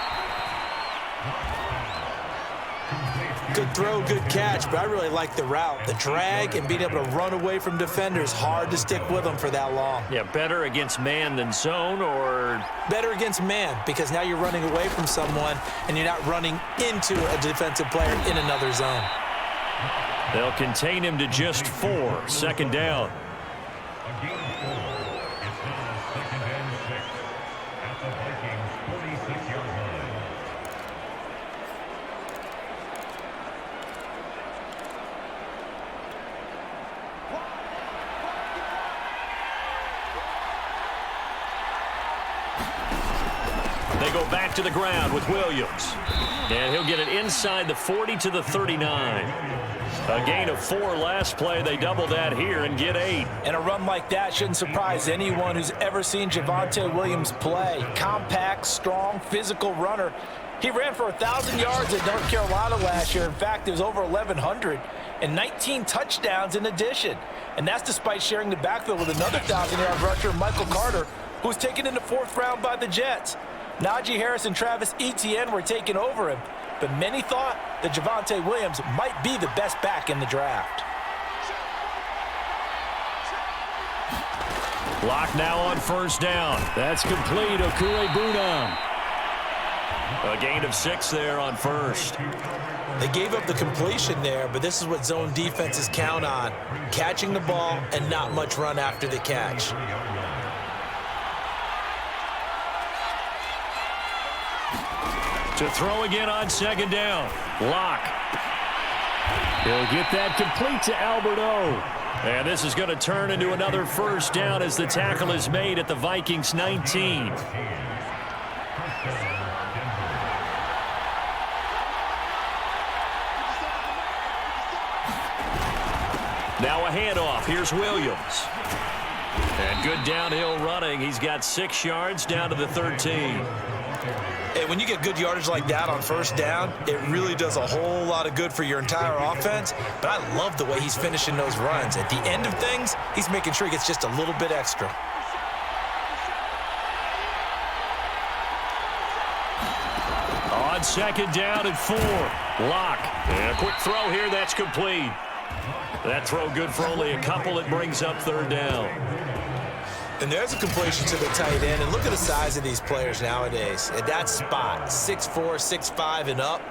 Good throw, good catch, but I really like the route. The drag and being able to run away from defenders, hard to stick with them for that long. Yeah, better against man than zone, or? Better against man, because now you're running away from someone and you're not running into a defensive player in another zone. They'll contain him to just 4. 2nd down. They go back to the ground with Williams. And he'll get it inside the 40 to the 39. A gain of 4 last play. They double that here and get 8. And a run like that shouldn't surprise anyone who's ever seen Javonte Williams play. Compact, strong, physical runner. He ran for 1,000 yards at North Carolina last year. In fact, it was over 1,100 and 19 touchdowns in addition. And that's despite sharing the backfield with another 1,000-yard rusher, Michael Carter, who was taken in the 4th round by the Jets. Najee Harris and Travis Etienne were taking over him, but many thought that Javonte Williams might be the best back in the draft. Lock now on 1st down. That's complete. Okure-Bunam. A gain of 6 there on 1st. They gave up the completion there, but this is what zone defenses count on. Catching the ball and not much run after the catch. To throw again on 2nd down. Lock. He'll get that complete to Alberto. And this is going to turn into another first down as the tackle is made at the Vikings 19. Now a handoff. Here's Williams. And good downhill running. He's got 6 yards down to the 13. Hey, when you get good yardage like that on first down, it really does a whole lot of good for your entire offense. But I love the way he's finishing those runs. At the end of things, he's making sure he gets just a little bit extra. On second down and 4. Lock. And a quick throw here. That's complete. That throw good for only a couple. It brings up third down. And there's a completion to the tight end. And look at the size of these players nowadays. At that spot, 6'4", 6'5", and up.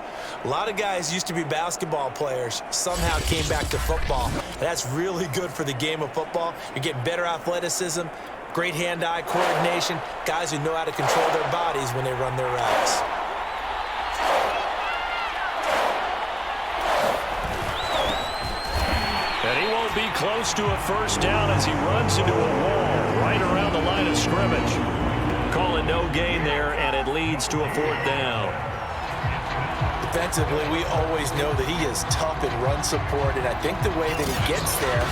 A lot of guys used to be basketball players, somehow came back to football. And that's really good for the game of football. You're getting better athleticism, great hand-eye coordination, guys who know how to control their bodies when they run their routes. And he won't be close to a first down as he runs into a wall right around the line of scrimmage. Call it no gain there, and it leads to a 4th down. Defensively, we always know that he is tough in run support, and I think the way that he gets there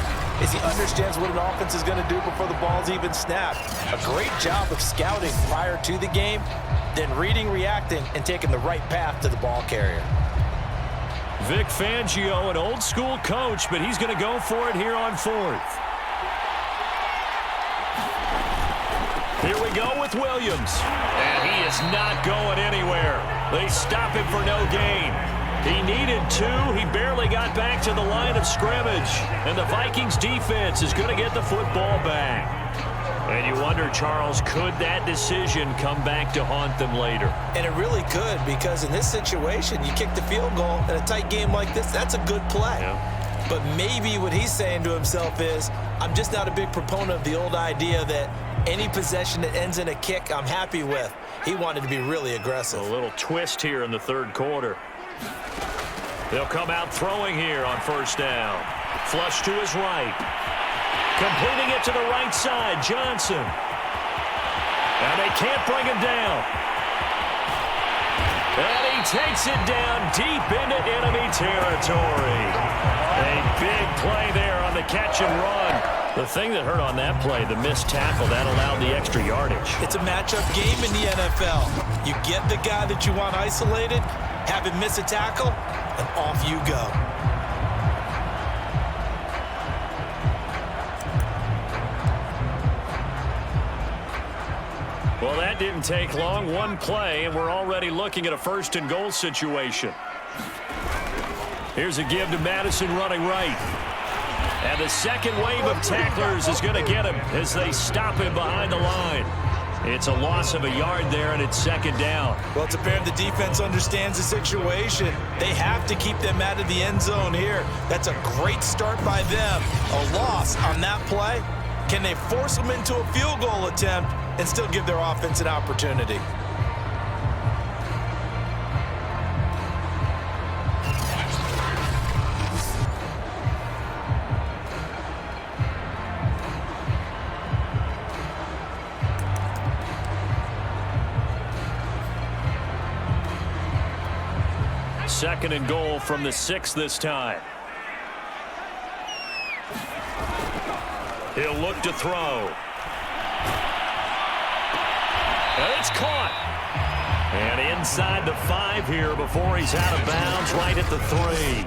is he understands what an offense is going to do before the ball's even snapped. A great job of scouting prior to the game, then reading, reacting, and taking the right path to the ball carrier. Vic Fangio, an old-school coach, but he's going to go for it here on 4th. Here we go with Williams. And he is not going anywhere. They stop him for no gain. He needed 2. He barely got back to the line of scrimmage. And the Vikings defense is going to get the football back. And you wonder, Charles, could that decision come back to haunt them later? And it really could, because in this situation, you kick the field goal in a tight game like this, that's a good play. Yeah. But maybe what he's saying to himself is, I'm just not a big proponent of the old idea that any possession that ends in a kick I'm happy with. He wanted to be really aggressive. A little twist here in the 3rd quarter. They'll come out throwing here on first down. Flush to his right. Completing it to the right side, Johnson. And they can't bring him down. And he takes it down deep into enemy territory. A big play there on the catch and run. The thing that hurt on that play, the missed tackle, that allowed the extra yardage. It's a matchup game in the NFL. You get the guy that you want isolated, have him miss a tackle, and off you go. Well, that didn't take long. One play, and we're already looking at a 1st and goal situation. Here's a give to Madison running right. And the second wave of tacklers is going to get him as they stop him behind the line. It's a loss of a yard there, and it's 2nd down. Well, it's apparent the defense understands the situation. They have to keep them out of the end zone here. That's a great start by them. A loss on that play. Can they force them into a field goal attempt and still give their offense an opportunity? Second and goal from the 6 this time. He'll look to throw. And it's caught. And inside the 5 here before he's out of bounds right at the 3.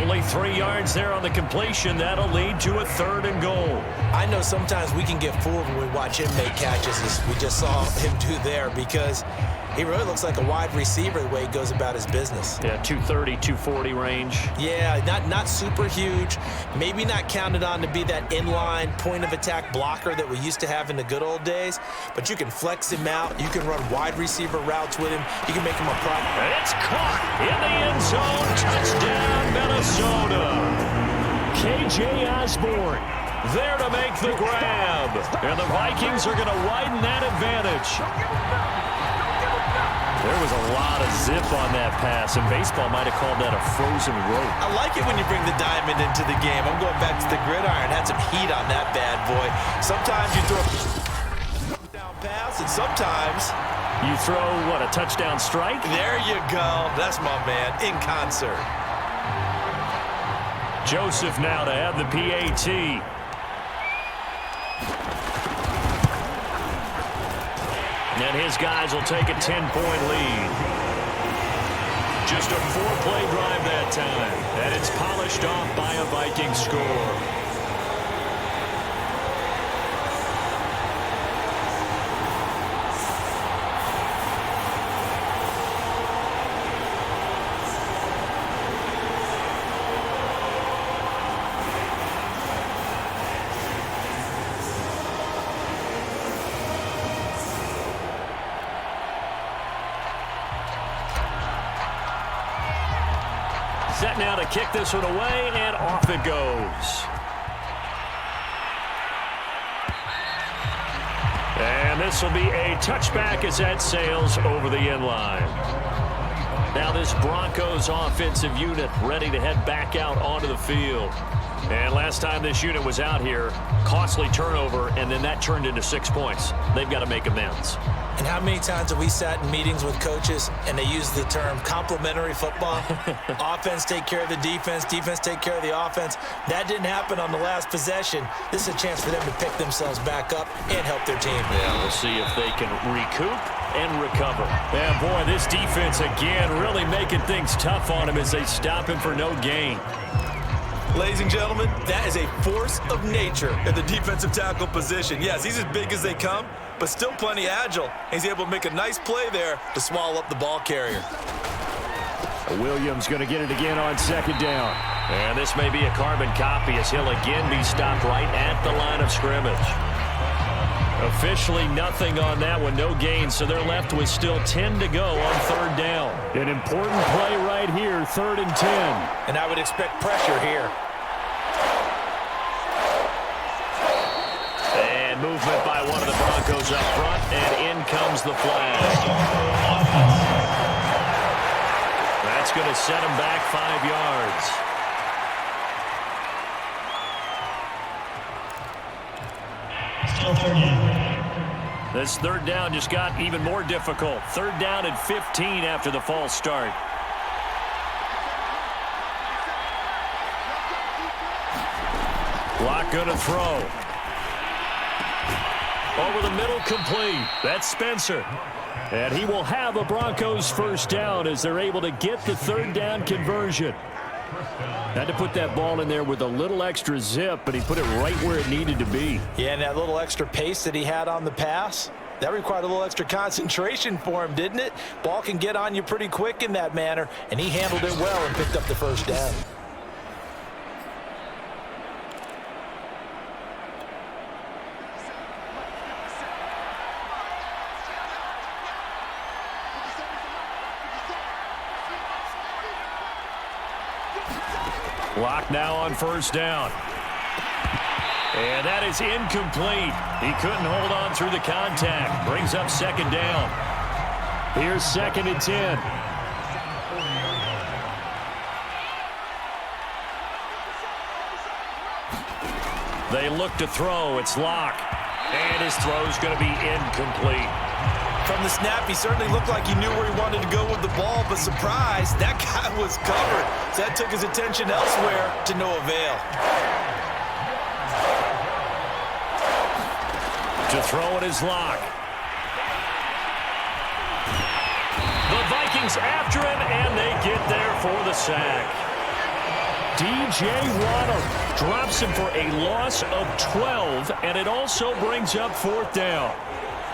Only 3 yards there on the completion. That'll lead to a 3rd and goal. I know sometimes we can get fooled when we watch him make catches, as we just saw him do there, because he really looks like a wide receiver the way he goes about his business. Yeah, 230, 240 range. Yeah, not super huge. Maybe not counted on to be that inline point-of-attack blocker that we used to have in the good old days. But you can flex him out. You can run wide receiver routes with him. You can make him a prime. And it's caught in the end zone. Touchdown, Minnesota. K.J. Osborne there to make the grab. And the Vikings are going to widen that advantage. There was a lot of zip on that pass, and baseball might have called that a frozen rope. I like it when you bring the diamond into the game. I'm going back to the gridiron. Had some heat on that bad boy. Sometimes you throw a down pass, and sometimes you throw, what, a touchdown strike? There you go. That's my man, in concert. Joseph now to have the PAT. And his guys will take a 10-point lead. Just a 4-play drive that time. And it's polished off by a Viking score. Set now to kick this one away, and off it goes. And this will be a touchback as that sails over the end line. Now this Broncos offensive unit ready to head back out onto the field. And last time this unit was out here, costly turnover, and then that turned into 6 points. They've got to make amends. And how many times have we sat in meetings with coaches and they use the term complementary football? Offense take care of the defense, defense take care of the offense. That didn't happen on the last possession. This is a chance for them to pick themselves back up and help their team. Yeah, we'll see if they can recoup and recover. Yeah, boy, this defense again really making things tough on him as they stop him for no gain. Ladies and gentlemen, that is a force of nature at the defensive tackle position. Yes, he's as big as they come, but still plenty agile. He's able to make a nice play there to swallow up the ball carrier. Williams going to get it again on second down. And this may be a carbon copy as he'll again be stopped right at the line of scrimmage. Officially nothing on that one, no gain, so they're left with still 10 to go on third down. An important play right here, 3rd and 10. And I would expect pressure here. And movement by one of the Broncos up front, and in comes the flag. That's going to set him back 5 yards. This third down just got even more difficult. 3rd down and 15 after the false start. Block going to throw. Over the middle, complete. That's Spencer. And he will have a Broncos first down as they're able to get the 3rd down conversion. Had to put that ball in there with a little extra zip, but he put it right where it needed to be. Yeah, and that little extra pace that he had on the pass, that required a little extra concentration for him, didn't it? Ball can get on you pretty quick in that manner, and he handled it well and picked up the first down. Block now on first down. And that is incomplete. He couldn't hold on through the contact. Brings up 2nd down. Here's 2nd and 10. They look to throw. It's Locke. And his throw's going to be incomplete. From the snap, he certainly looked like he knew where he wanted to go with the ball, but surprise, that guy was covered. So that took his attention elsewhere to no avail. To throw it is Locke. The Vikings after him, and they get there for the sack. DJ Waddle drops him for a loss of 12, and it also brings up 4th down.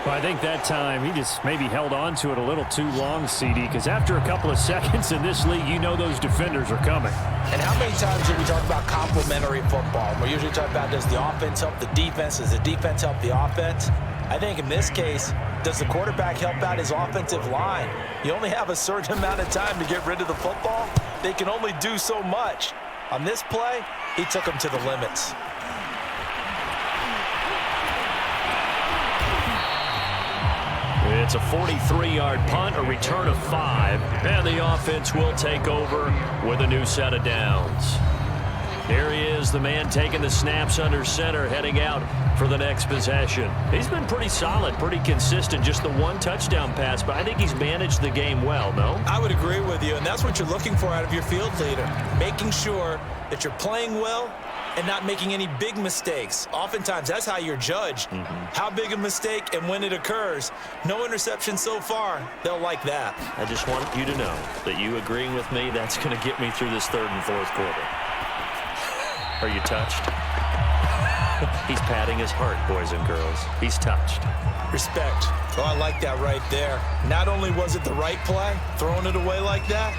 Well, I think that time he just maybe held on to it a little too long, CD, because after a couple of seconds in this league, you know those defenders are coming. And how many times do we talk about complementary football? We're usually talking about, does the offense help the defense? Does the defense help the offense? I think in this case, does the quarterback help out his offensive line? You only have a certain amount of time to get rid of the football. They can only do so much. On this play, he took them to the limits. It's a 43-yard punt, a return of 5, and the offense will take over with a new set of downs. Here he is, the man taking the snaps under center, heading out for the next possession. He's been pretty solid, pretty consistent, just the one touchdown pass, but I think he's managed the game well, no? I would agree with you, and that's what you're looking for out of your field leader, making sure that you're playing well and not making any big mistakes. Oftentimes, that's how you're judged. How big a mistake and when it occurs. No interception so far. They'll like that. I just want you to know that you agreeing with me, that's going to get me through this third and fourth quarter. Are you touched? He's patting his heart, boys and girls. He's touched. Respect. Oh, I like that right there. Not only was it the right play, throwing it away like that,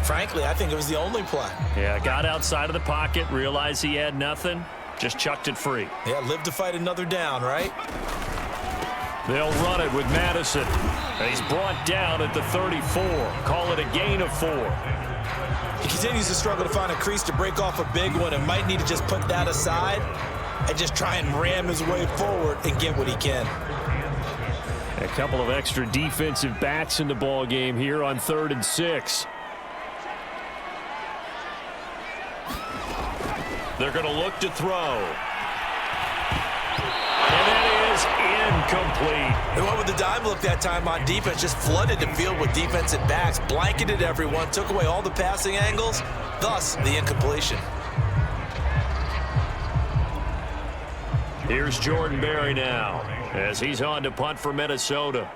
frankly, I think it was the only play. Yeah, got outside of the pocket, realized he had nothing, just chucked it free. Yeah, live to fight another down, right? They'll run it with Madison. And he's brought down at the 34. Call it a gain of 4. He continues to struggle to find a crease to break off a big one and might need to just put that aside and just try and ram his way forward and get what he can. A couple of extra defensive backs in the ball game here on 3rd and 6. They're going to look to throw. And that is incomplete. They went with the dime look that time on defense, just flooded the field with defensive backs, blanketed everyone, took away all the passing angles, thus the incompletion. Here's Jordan Berry now as he's on to punt for Minnesota.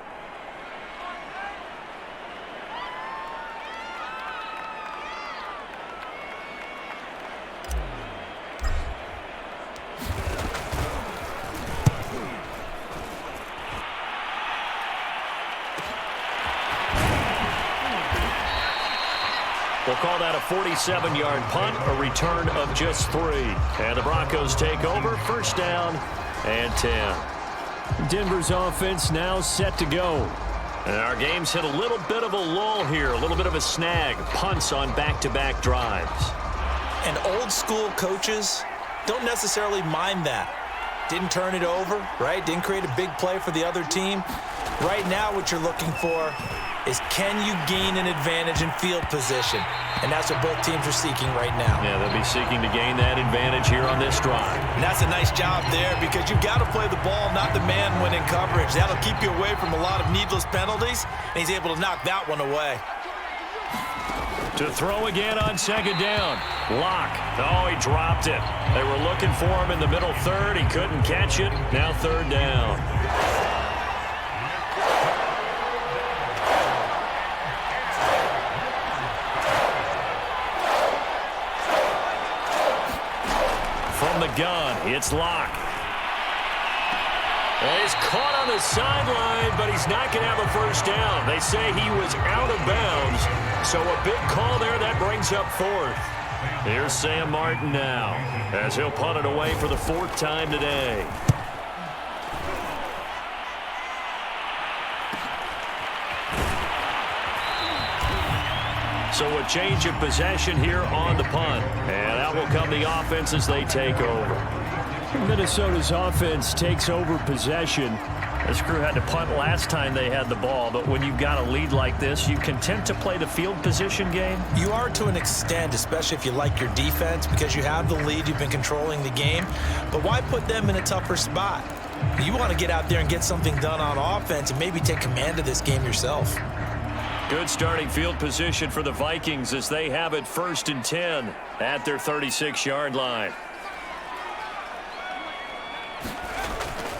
We'll call that a 47-yard punt, a return of just 3. And the Broncos take over, first down and 10. Denver's offense now set to go. And our game's hit a little bit of a lull here, a little bit of a snag. Punts on back-to-back drives. And old school coaches don't necessarily mind that. Didn't turn it over, right? Didn't create a big play for the other team. Right now what you're looking for is can you gain an advantage in field position? And that's what both teams are seeking right now. Yeah, they'll be seeking to gain that advantage here on this drive. And that's a nice job there because you've got to play the ball, not the man when in coverage. That'll keep you away from a lot of needless penalties, and he's able to knock that one away. To throw again on second down. Locke. Oh, he dropped it. They were looking for him in the middle third. He couldn't catch it. Now third down. From the gun, it's Locke. He's caught on the sideline, but he's not going to have a first down. They say he was out of bounds, so a big call there that brings up 4th. Here's Sam Martin now, as he'll punt it away for the 4th time today. So a change of possession here on the punt. And out will come the offense as they take over. Minnesota's offense takes over possession. This crew had to punt last time they had the ball, but when you've got a lead like this, you content to play the field position game? You are to an extent, especially if you like your defense, because you have the lead, you've been controlling the game. But why put them in a tougher spot? You want to get out there and get something done on offense and maybe take command of this game yourself. Good starting field position for the Vikings as they have it 1st and 10 at their 36-yard line.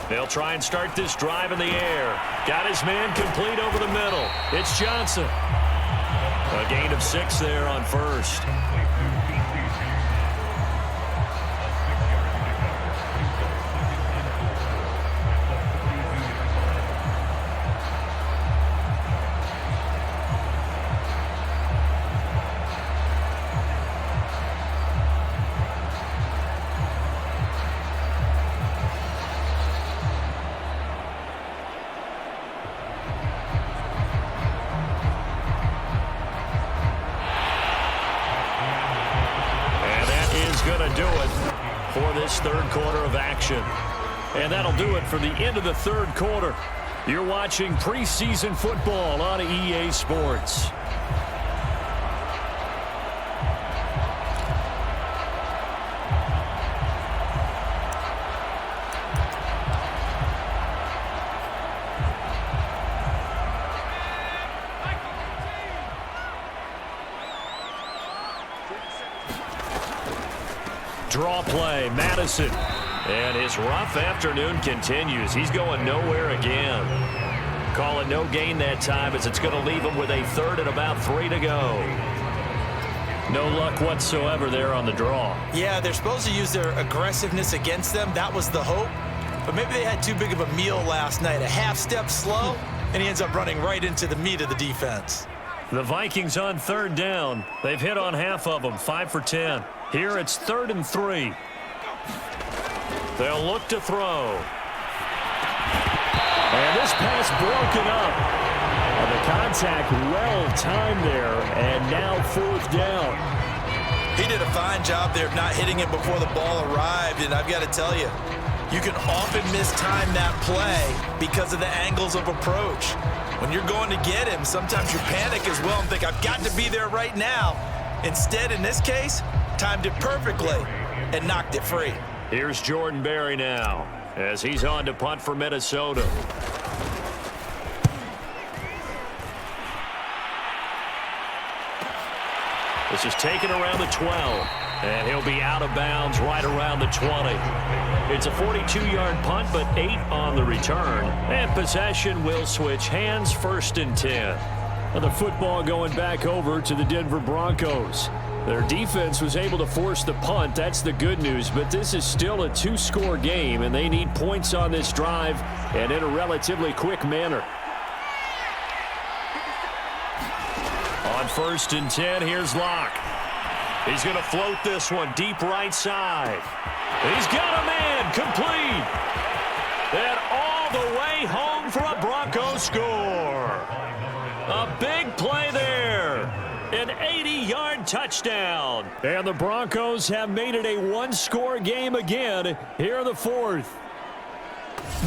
They'll try and start this drive in the air. Got his man complete over the middle. It's Johnson. A gain of 6 there on first. For this third quarter of action. And that'll do it for the end of the third quarter. You're watching preseason football on EA Sports. Draw play, Madison. And his rough afternoon continues. He's going nowhere again. Call it no gain that time as it's going to leave him with a third and about 3 to go. No luck whatsoever there on the draw. Yeah, they're supposed to use their aggressiveness against them. That was the hope. But maybe they had too big of a meal last night. A half step slow, and he ends up running right into the meat of the defense. The Vikings on third down. They've hit on half of them, 5 for 10. Here it's 3rd and 3. They'll look to throw. And this pass broken up. And the contact well-timed there, and now 4th down. He did a fine job there of not hitting it before the ball arrived, and I've got to tell you, you can often mistime that play because of the angles of approach. When you're going to get him, sometimes you panic as well and think, I've got to be there right now. Instead, in this case, timed it perfectly and knocked it free. Here's Jordan Berry now as he's on to punt for Minnesota. This is taken around the 12, and he'll be out of bounds right around the 20. It's a 42-yard punt, but 8 on the return, and possession will switch hands, 1st and 10. And the football going back over to the Denver Broncos. Their defense was able to force the punt. That's the good news, but this is still a 2-score game, and they need points on this drive and in a relatively quick manner. On 1st and 10, here's Locke. He's going to float this one deep right side. He's got a man complete. And all the way home for a Broncos score. A big play there. An 80-yard touchdown. And the Broncos have made it a 1-score game again here in the 4th.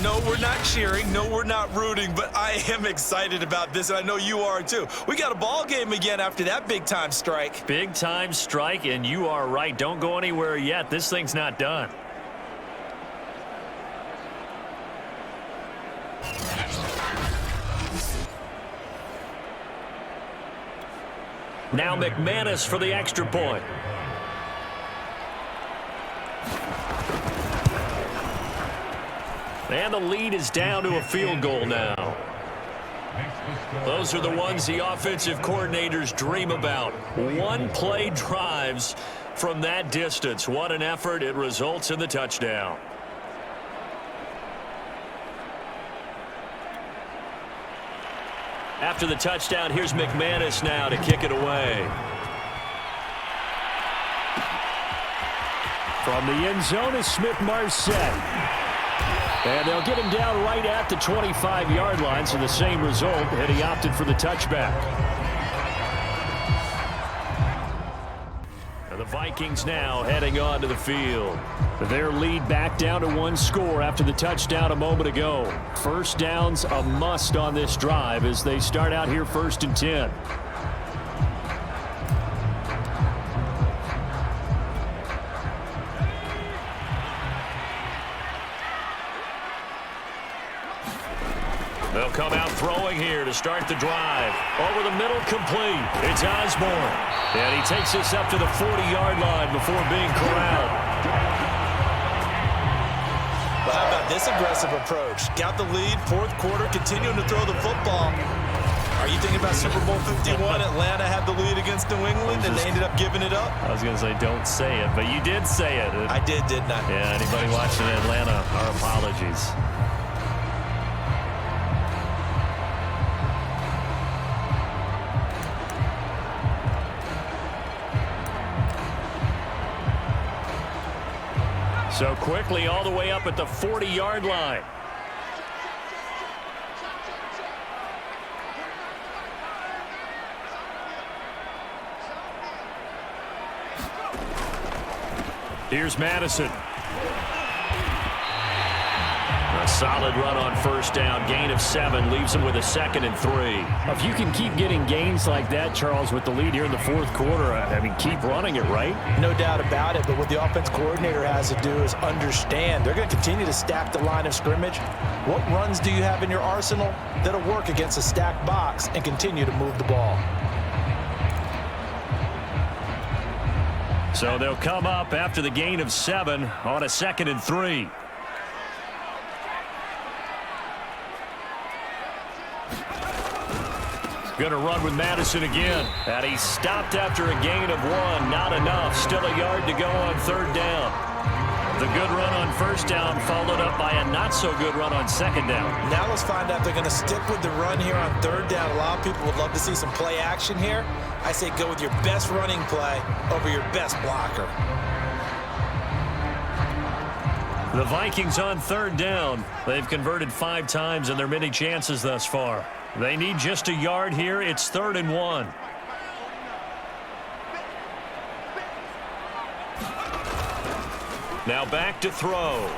No, we're not cheering. No, we're not rooting, but I am excited about this, and I know you are too. We got a ball game again after that big-time strike. Big-time strike, and you are right. Don't go anywhere yet. This thing's not done. Now McManus for the extra point. And the lead is down to a field goal now. Those are the ones the offensive coordinators dream about. One-play drives from that distance. What an effort. It results in the touchdown. After the touchdown, here's McManus now to kick it away. From the end zone is Smith-Marset. And they'll get him down right at the 25-yard line, so the same result, and he opted for the touchback. And the Vikings now heading onto the field. Their lead back down to 1 score after the touchdown a moment ago. First down's a must on this drive as they start out here 1st and 10. They'll come out throwing here to start the drive. Over the middle, complete. It's Osborne. And he takes this up to the 40-yard line before being corralled. Well, how about this aggressive approach? Got the lead, 4th quarter, continuing to throw the football. Are you thinking about Super Bowl 51? Atlanta had the lead against New England, and they ended up giving it up? I was going to say don't say it, but you did say it. I did, didn't I? Yeah, anybody watching Atlanta, our apologies. So quickly all the way up at the 40-yard line. Here's Madison. A Solid run on first down. Gain of 7 leaves him with a 2nd and 3. If you can keep getting gains like that, Charles, with the lead here in the fourth quarter, I mean, keep running it, right? No doubt about it, but what the offense coordinator has to do is understand they're going to continue to stack the line of scrimmage. What runs do you have in your arsenal that'll work against a stacked box and continue to move the ball? So they'll come up after the gain of 7 on a 2nd and 3. Going to run with Madison again. And he stopped after a gain of 1. Not enough. Still a yard to go on 3rd down. The good run on 1st down followed up by a not-so-good run on 2nd down. Now let's find out if they're going to stick with the run here on 3rd down. A lot of people would love to see some play action here. I say go with your best running play over your best blocker. The Vikings on 3rd down. They've converted 5 times in their many chances thus far. They need just a yard here. It's 3rd and 1. Now back to throw. Well,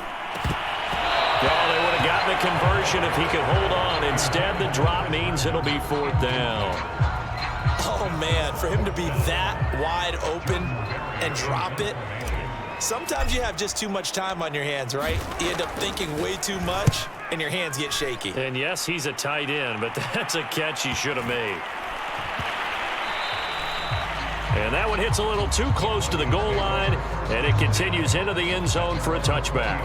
they would have gotten the conversion if he could hold on. Instead, the drop means it'll be 4th down. Oh, man, for him to be that wide open and drop it, sometimes you have just too much time on your hands, right? You end up thinking way too much, and your hands get shaky. And yes, he's a tight end, but that's a catch he should have made. And that one hits a little too close to the goal line, and it continues into the end zone for a touchback.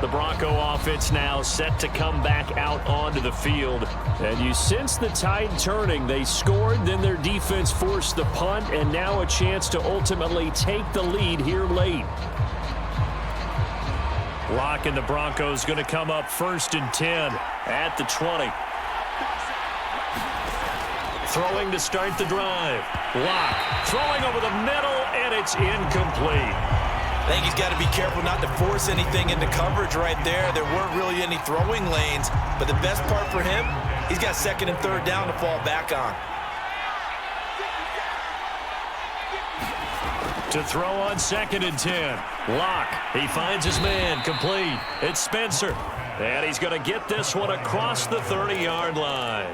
The Bronco offense now set to come back out onto the field. And you sense the tide turning. They scored, then their defense forced the punt, and now a chance to ultimately take the lead here late. Locke and the Broncos going to come up 1st and 10 at the 20. Throwing to start the drive. Locke throwing over the middle, and it's incomplete. I think he's got to be careful not to force anything into coverage right there. There weren't really any throwing lanes, but the best part for him, he's got 2nd and 3rd down to fall back on. To throw on 2nd and 10. Locke, he finds his man, complete. It's Spencer, and he's going to get this one across the 30-yard line.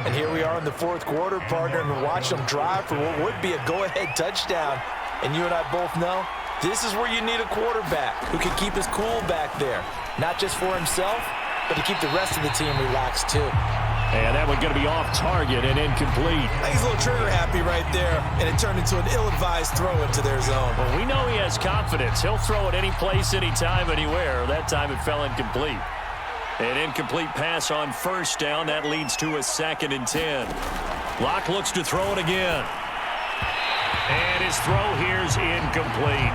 And here we are in the 4th quarter, partner, and watch them drive for what would be a go-ahead touchdown. And you and I both know this is where you need a quarterback who can keep his cool back there. Not just for himself, but to keep the rest of the team relaxed too. And that one going to be off target and incomplete. I think he's a little trigger happy right there, and it turned into an ill-advised throw into their zone. Well, we know he has confidence. He'll throw it any place, anytime, anywhere. That time it fell incomplete. An incomplete pass on 1st down. That leads to a 2nd and 10. Locke looks to throw it again. And his throw here's incomplete.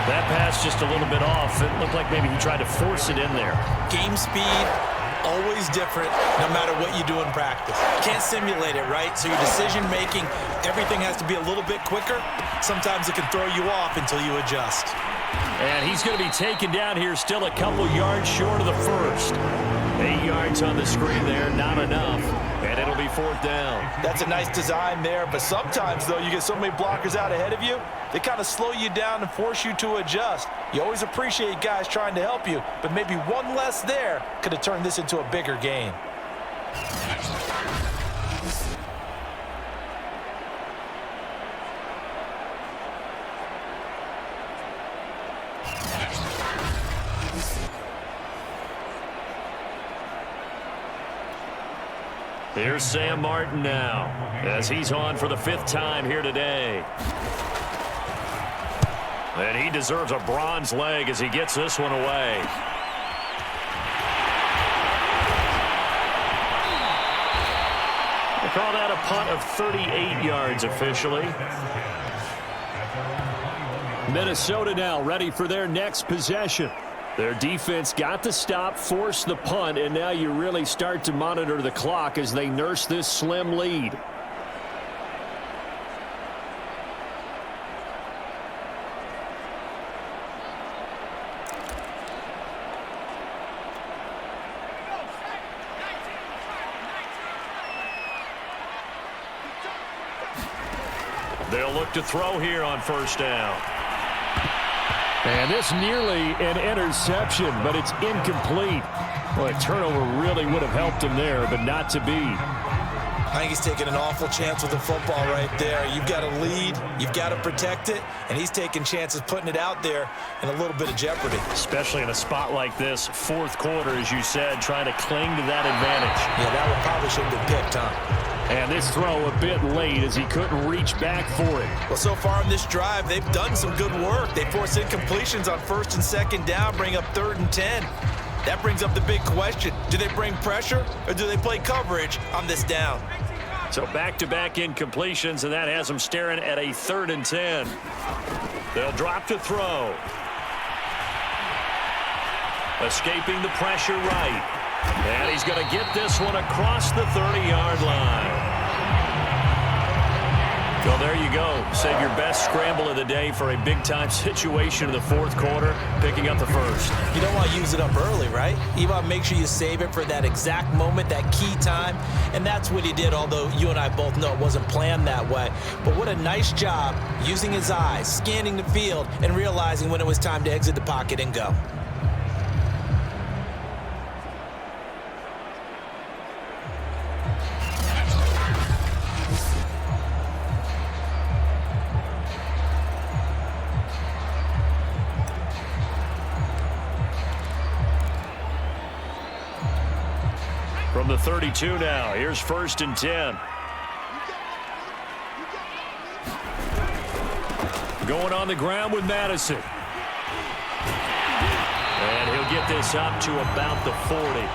That pass just a little bit off. It looked like maybe he tried to force it in there. Game speed, always different no matter what you do in practice. Can't simulate it, right? So your decision-making, everything has to be a little bit quicker. Sometimes it can throw you off until you adjust. And he's going to be taken down here still a couple yards short of the 1st. 8 yards on the screen there, not enough. And it'll be 4th down. That's a nice design there, but sometimes, though, you get so many blockers out ahead of you, they kind of slow you down and force you to adjust. You always appreciate guys trying to help you, but maybe one less there could have turned this into a bigger game. Here's Sam Martin now, as he's on for the 5th time here today. And he deserves a bronze leg as he gets this one away. They call that a punt of 38 yards officially. Minnesota now ready for their next possession. Their defense got the stop, forced the punt, and now you really start to monitor the clock as they nurse this slim lead. They'll look to throw here on 1st down. And this nearly an interception, but it's incomplete. Well, a turnover really would have helped him there, but not to be. I think he's taking an awful chance with the football right there. You've got to lead, you've got to protect it, and he's taking chances putting it out there in a little bit of jeopardy. Especially in a spot like this, fourth quarter, as you said, trying to cling to that advantage. Yeah, that one probably should have been picked, huh? And this throw a bit late as he couldn't reach back for it. Well, so far in this drive, they've done some good work. They force incompletions on 1st and 2nd down, bring up 3rd and 10. That brings up the big question. Do they bring pressure or do they play coverage on this down? So back-to-back incompletions, and that has them staring at a 3rd and 10. They'll drop to throw. Escaping the pressure right. And he's going to get this one across the 30-yard line. Well, there you go. Save your best scramble of the day for a big-time situation in the fourth quarter, picking up the first. You don't want to use it up early, right? You want to make sure you save it for that exact moment, that key time. And that's what he did, although you and I both know it wasn't planned that way. But what a nice job using his eyes, scanning the field, and realizing when it was time to exit the pocket and go. From the 32 now, here's 1st and 10. Going on the ground with Madison. And he'll get this up to about the 40.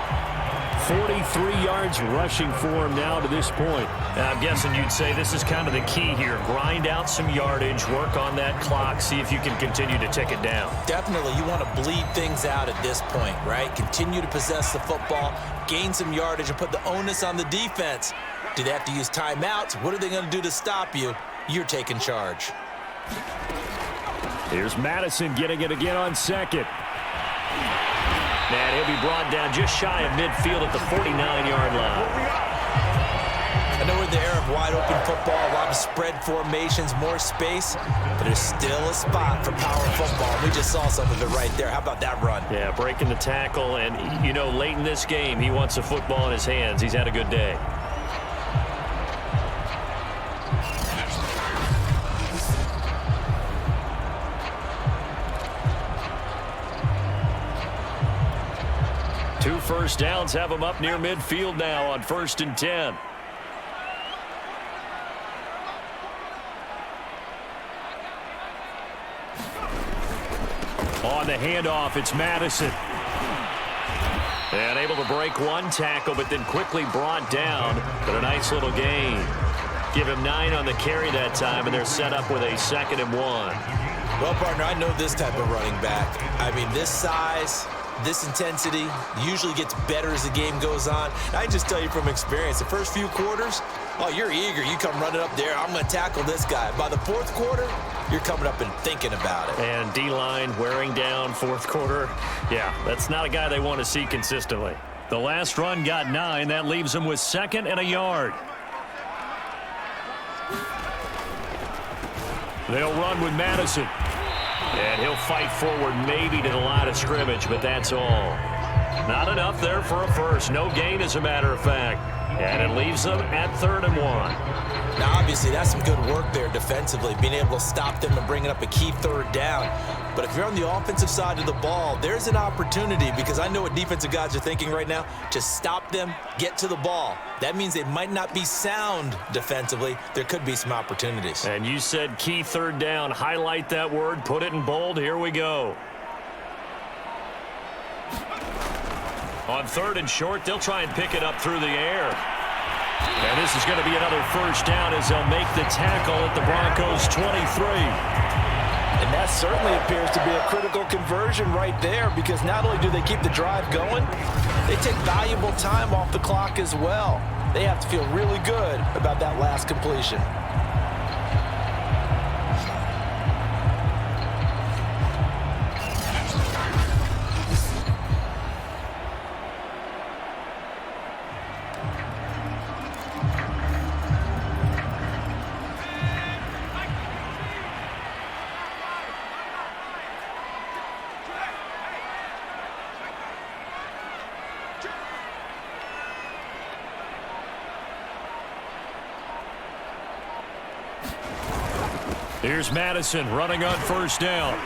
43 yards rushing for him now to this point. And I'm guessing you'd say this is kind of the key here. Grind out some yardage, work on that clock, see if you can continue to tick it down. Definitely, you want to bleed things out at this point, right? Continue to possess the football, gain some yardage, and put the onus on the defense. Do they have to use timeouts? What are they going to do to stop you? You're taking charge. Here's Madison getting it again on 2nd. And he'll be brought down just shy of midfield at the 49-yard line. I know we're in the era of wide-open football, a lot of spread formations, more space, but there's still a spot for power football. We just saw some of it right there. How about that run? Yeah, breaking the tackle, and, you know, late in this game, he wants the football in his hands. He's had a good day. Two first downs have him up near midfield now on 1st and 10. On the handoff, it's Madison. And able to break one tackle, but then quickly brought down. But a nice little gain. Give him 9 on the carry that time, and they're set up with a 2nd and 1. Well, partner, I know this type of running back. I mean, this size, this intensity usually gets better as the game goes on. I just tell you from experience, the first few quarters, oh, you're eager. You come running up there. I'm going to tackle this guy. By the fourth quarter, you're coming up and thinking about it. And D-line wearing down fourth quarter. Yeah, that's not a guy they want to see consistently. The last run got 9. That leaves him with 2nd and a yard. They'll run with Madison. And he'll fight forward maybe to the line of scrimmage, but that's all. Not enough there for a first. No gain, as a matter of fact. And it leaves them at 3rd and 1. Now, obviously, that's some good work there defensively, being able to stop them and bringing up a key 3rd down. But if you're on the offensive side of the ball, there's an opportunity, because I know what defensive guys are thinking right now. Just stop them, get to the ball. That means they might not be sound defensively. There could be some opportunities. And you said key 3rd down. Highlight that word. Put it in bold. Here we go. On 3rd and short, they'll try and pick it up through the air. And this is going to be another first down as they'll make the tackle at the Broncos 23. And that certainly appears to be a critical conversion right there, because not only do they keep the drive going, they take valuable time off the clock as well. They have to feel really good about that last completion. Here's Madison running on first down.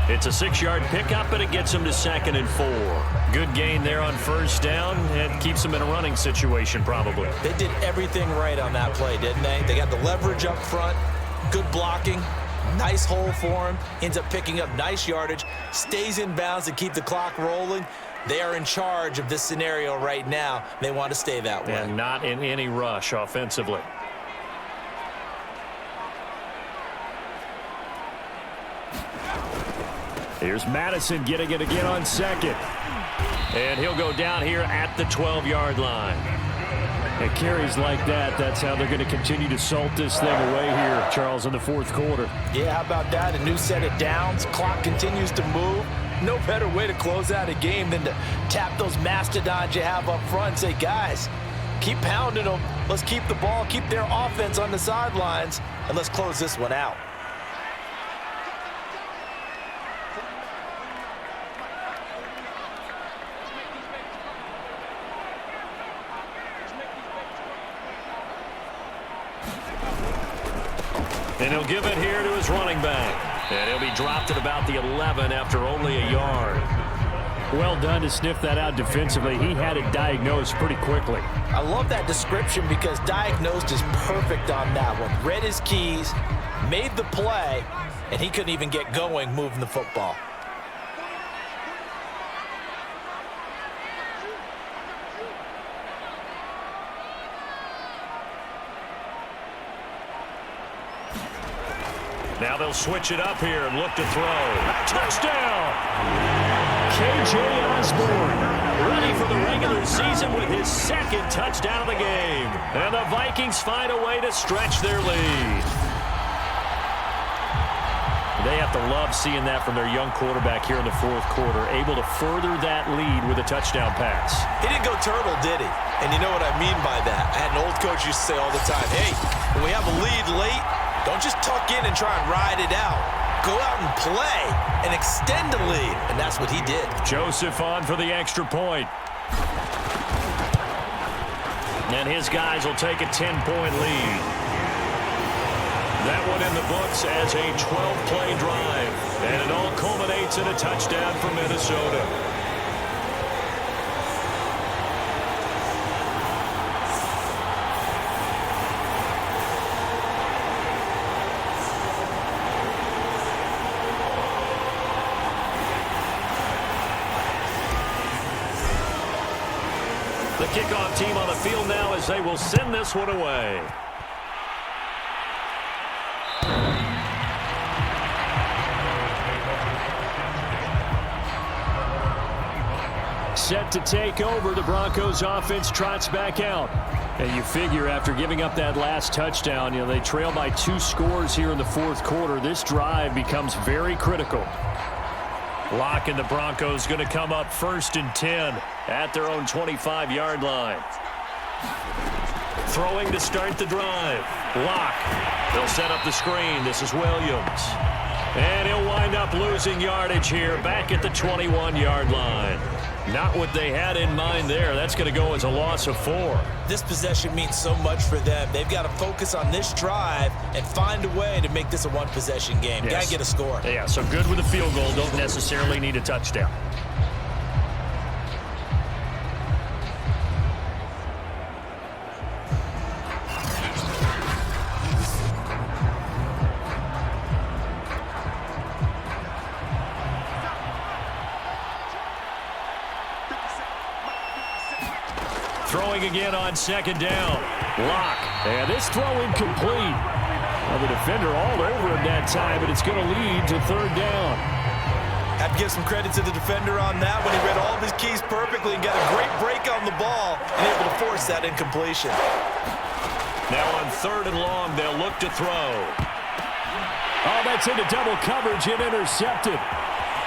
It's a 6-yard pickup, but it gets him to 2nd and 4. Good gain there on first down. It keeps him in a running situation probably. They did everything right on that play, didn't they? They got the leverage up front, good blocking, nice hole for him, ends up picking up nice yardage, stays in bounds to keep the clock rolling. They are in charge of this scenario right now. They want to stay that way. And not in any rush offensively. Here's Madison getting it again on 2nd. And he'll go down here at the 12-yard line. And carries like that, that's how they're going to continue to salt this thing away here, Charles, in the 4th quarter. Yeah, how about that? A new set of downs. Clock continues to move. No better way to close out a game than to tap those mastodons you have up front and say, guys, keep pounding them. Let's keep the ball, keep their offense on the sidelines, and let's close this one out. And he'll give it here to his running back. And he'll be dropped at about the 11 after only a yard. Well done to sniff that out defensively. He had it diagnosed pretty quickly. I love that description because diagnosed is perfect on that one. Read his keys, made the play, and he couldn't even get going moving the football. Now they'll switch it up here and look to throw. Touchdown! KJ Osborne ready for the regular season with his 2nd touchdown of the game. And the Vikings find a way to stretch their lead. They have to love seeing that from their young quarterback here in the 4th quarter, able to further that lead with a touchdown pass. He didn't go turtle, did he? And you know what I mean by that. I had an old coach used to say all the time, hey, when we have a lead late, don't just tuck in and try and ride it out. Go out and play and extend the lead. And that's what he did. Joseph on for the extra point. And his guys will take a 10-point lead. That one in the books as a 12-play drive. And it all culminates in a touchdown for Minnesota. The kickoff team on the field now as they will send this one away. Set to take over, the Broncos offense trots back out. And you figure after giving up that last touchdown, they trail by 2 scores here in the 4th quarter. This drive becomes very critical. Lock and the Broncos going to come up 1st and 10 at their own 25-yard line. Throwing to start the drive. Lock. They'll set up the screen. This is Williams. And he'll wind up losing yardage here back at the 21-yard line. Not what they had in mind there. That's going to go as a loss of 4. This possession means so much for them. They've got to focus on this drive and find a way to make this a one-possession game. Yes. Got to get a score. Yeah, so good with a field goal. Don't necessarily need a touchdown. Throwing again on 2nd down. Lock. And this throw incomplete. Well, the defender all over him that time, but it's going to lead to 3rd down. Have to give some credit to the defender on that when he read all of his keys perfectly and got a great break on the ball and able to force that incompletion. Now on 3rd and long, they'll look to throw. Oh, that's into double coverage and intercepted.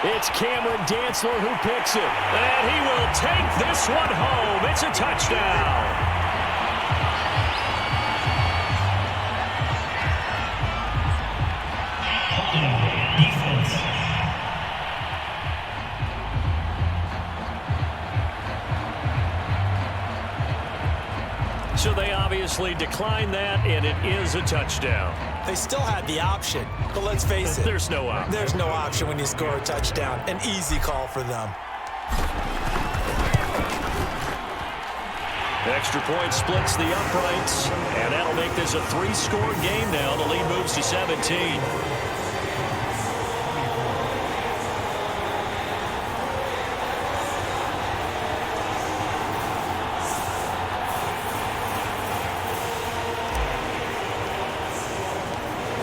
It's Cameron Dantzler who picks it. And he will take this one home. It's a touchdown. So they obviously declined that, and it is a touchdown. They still had the option, but let's face it. There's no option. There's no option when you score a touchdown. An easy call for them. Extra point splits the uprights, and that'll make this a 3-score game now. The lead moves to 17.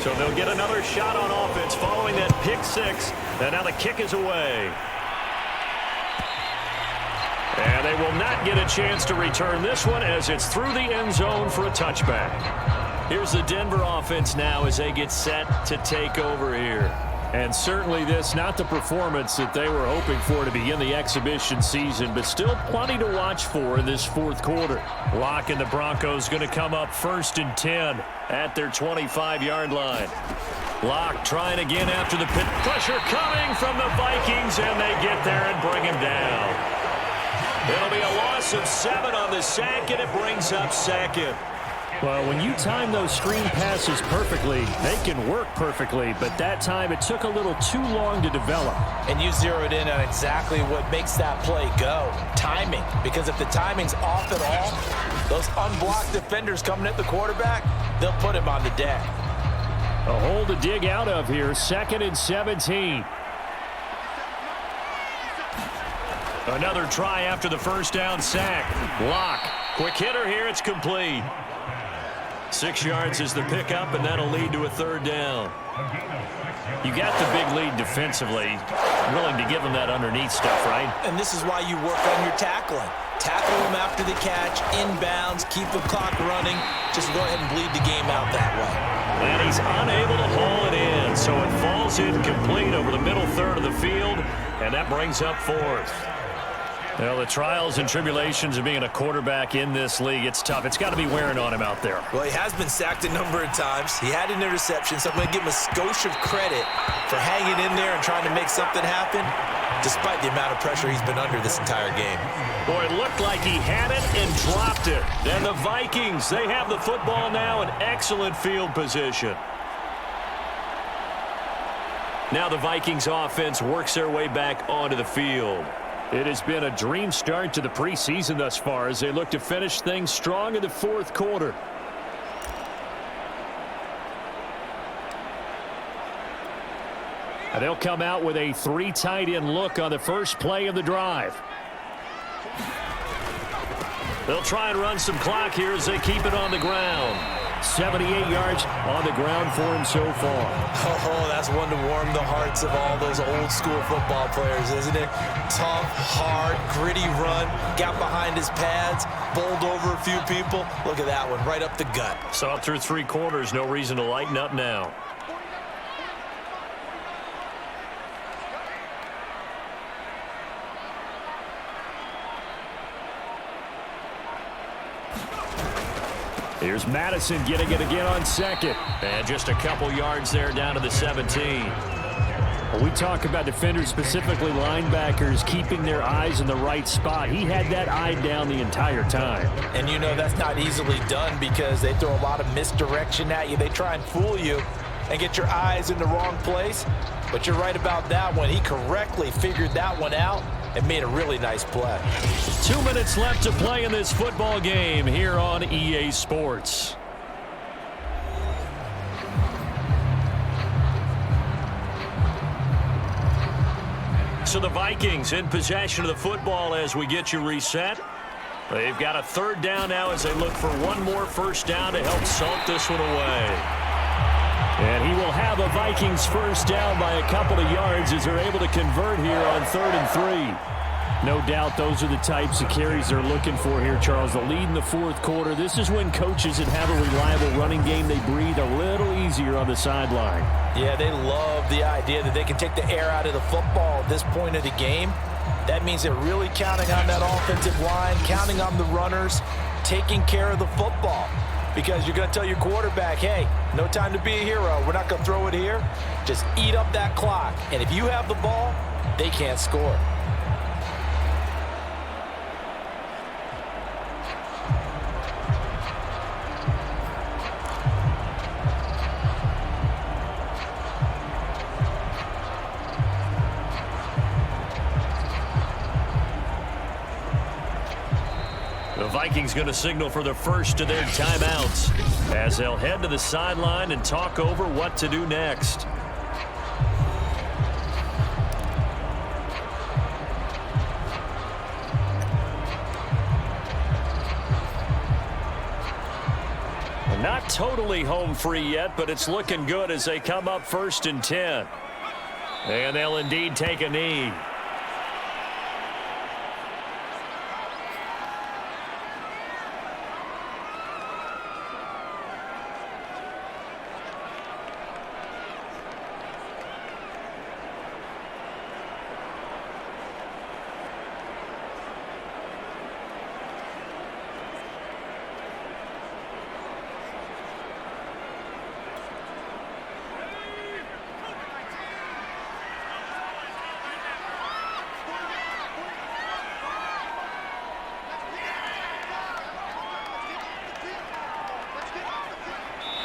So they'll get another shot on offense following that pick six, and now the kick is away. And they will not get a chance to return this one as it's through the end zone for a touchback. Here's the Denver offense now as they get set to take over here. And certainly this, not the performance that they were hoping for to begin the exhibition season, but still plenty to watch for in this fourth quarter. Locke and the Broncos going to come up 1st and 10 at their 25-yard line. Locke trying again after the pit. Pressure coming from the Vikings, and they get there and bring him down. It'll be a loss of 7 on the sack, and it brings up 2nd. Well, when you time those screen passes perfectly, they can work perfectly, but that time it took a little too long to develop. And you zeroed in on exactly what makes that play go. Timing. Because if the timing's off at all, those unblocked defenders coming at the quarterback, they'll put him on the deck. A hole to dig out of here, 2nd and 17. Another try after the first down sack. Locke, quick hitter here, it's complete. 6 yards is the pickup, and that'll lead to a 3rd down. You got the big lead defensively. Willing to give them that underneath stuff, right? And this is why you work on your tackling. Tackle them after the catch, inbounds, keep the clock running. Just go ahead and bleed the game out that way. And he's unable to haul it in, so it falls incomplete over the middle third of the field, and that brings up 4th. Well, the trials and tribulations of being a quarterback in this league, it's tough. It's got to be wearing on him out there. Well, he has been sacked a number of times. He had an interception, so I'm going to give him a skosh of credit for hanging in there and trying to make something happen, despite the amount of pressure he's been under this entire game. Boy, it looked like he had it and dropped it. And the Vikings, they have the football now in excellent field position. Now the Vikings offense works their way back onto the field. It has been a dream start to the preseason thus far as they look to finish things strong in the fourth quarter. And they'll come out with a 3 tight end look on the first play of the drive. They'll try and run some clock here as they keep it on the ground. 78 yards on the ground for him so far. Oh, that's one to warm the hearts of all those old school football players, isn't it? Tough, hard, gritty run, got behind his pads, bowled over a few people. Look at that one, right up the gut. So through 3 quarters, no reason to lighten up now. Here's Madison getting it again on 2nd. And just a couple yards there down to the 17. When we talk about defenders, specifically linebackers, keeping their eyes in the right spot. He had that eye down the entire time. And you know that's not easily done because they throw a lot of misdirection at you. They try and fool you and get your eyes in the wrong place. But you're right about that one. He correctly figured that one out and made a really nice play. 2 minutes left to play in this football game here on EA Sports. So the Vikings in possession of the football as we get you reset. They've got a 3rd down now as they look for one more first down to help salt this one away. And he will have a Vikings first down by a couple of yards as they're able to convert here on 3rd and 3. No doubt those are the types of carries they're looking for here, Charles. The lead in the fourth quarter. This is when coaches that have a reliable running game, they breathe a little easier on the sideline. Yeah, they love the idea that they can take the air out of the football at this point of the game. That means they're really counting on that offensive line, counting on the runners, taking care of the football. Because you're going to tell your quarterback, hey, no time to be a hero. We're not going to throw it here. Just eat up that clock. And if you have the ball, they can't score. The Vikings going to signal for the first of their timeouts as they'll head to the sideline and talk over what to do next. Not totally home free yet, but it's looking good as they come up 1st and 10. And they'll indeed take a knee.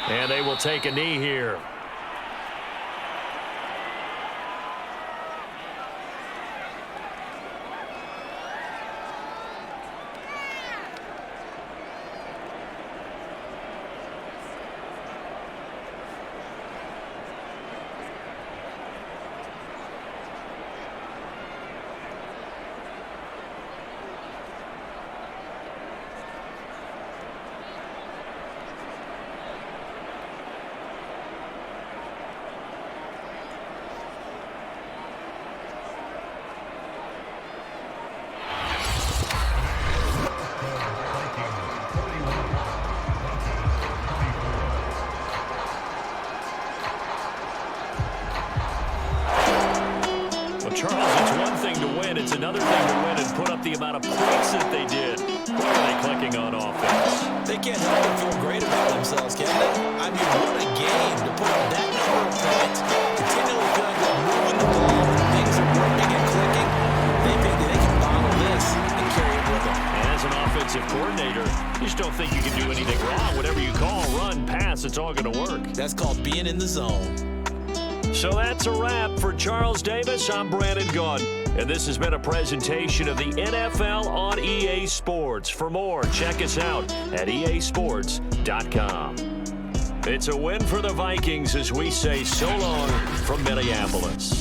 And they will take a knee here. Charles, it's one thing to win. It's another thing to win and put up the amount of points that they did. What are they clicking on offense? They can't help but feel great about themselves, can they? I mean, what a game to put up that number of points. Continually feeling like moving the ball and things are working and clicking. They think that they can bottle this and carry it with them. And as an offensive coordinator, you just don't think you can do anything wrong. Whatever you call, run, pass, it's all going to work. That's called being in the zone. So that's a wrap for Charles Davis. I'm Brandon Gunn, and this has been a presentation of the NFL on EA Sports. For more, check us out at easports.com. It's a win for the Vikings as we say so long from Minneapolis.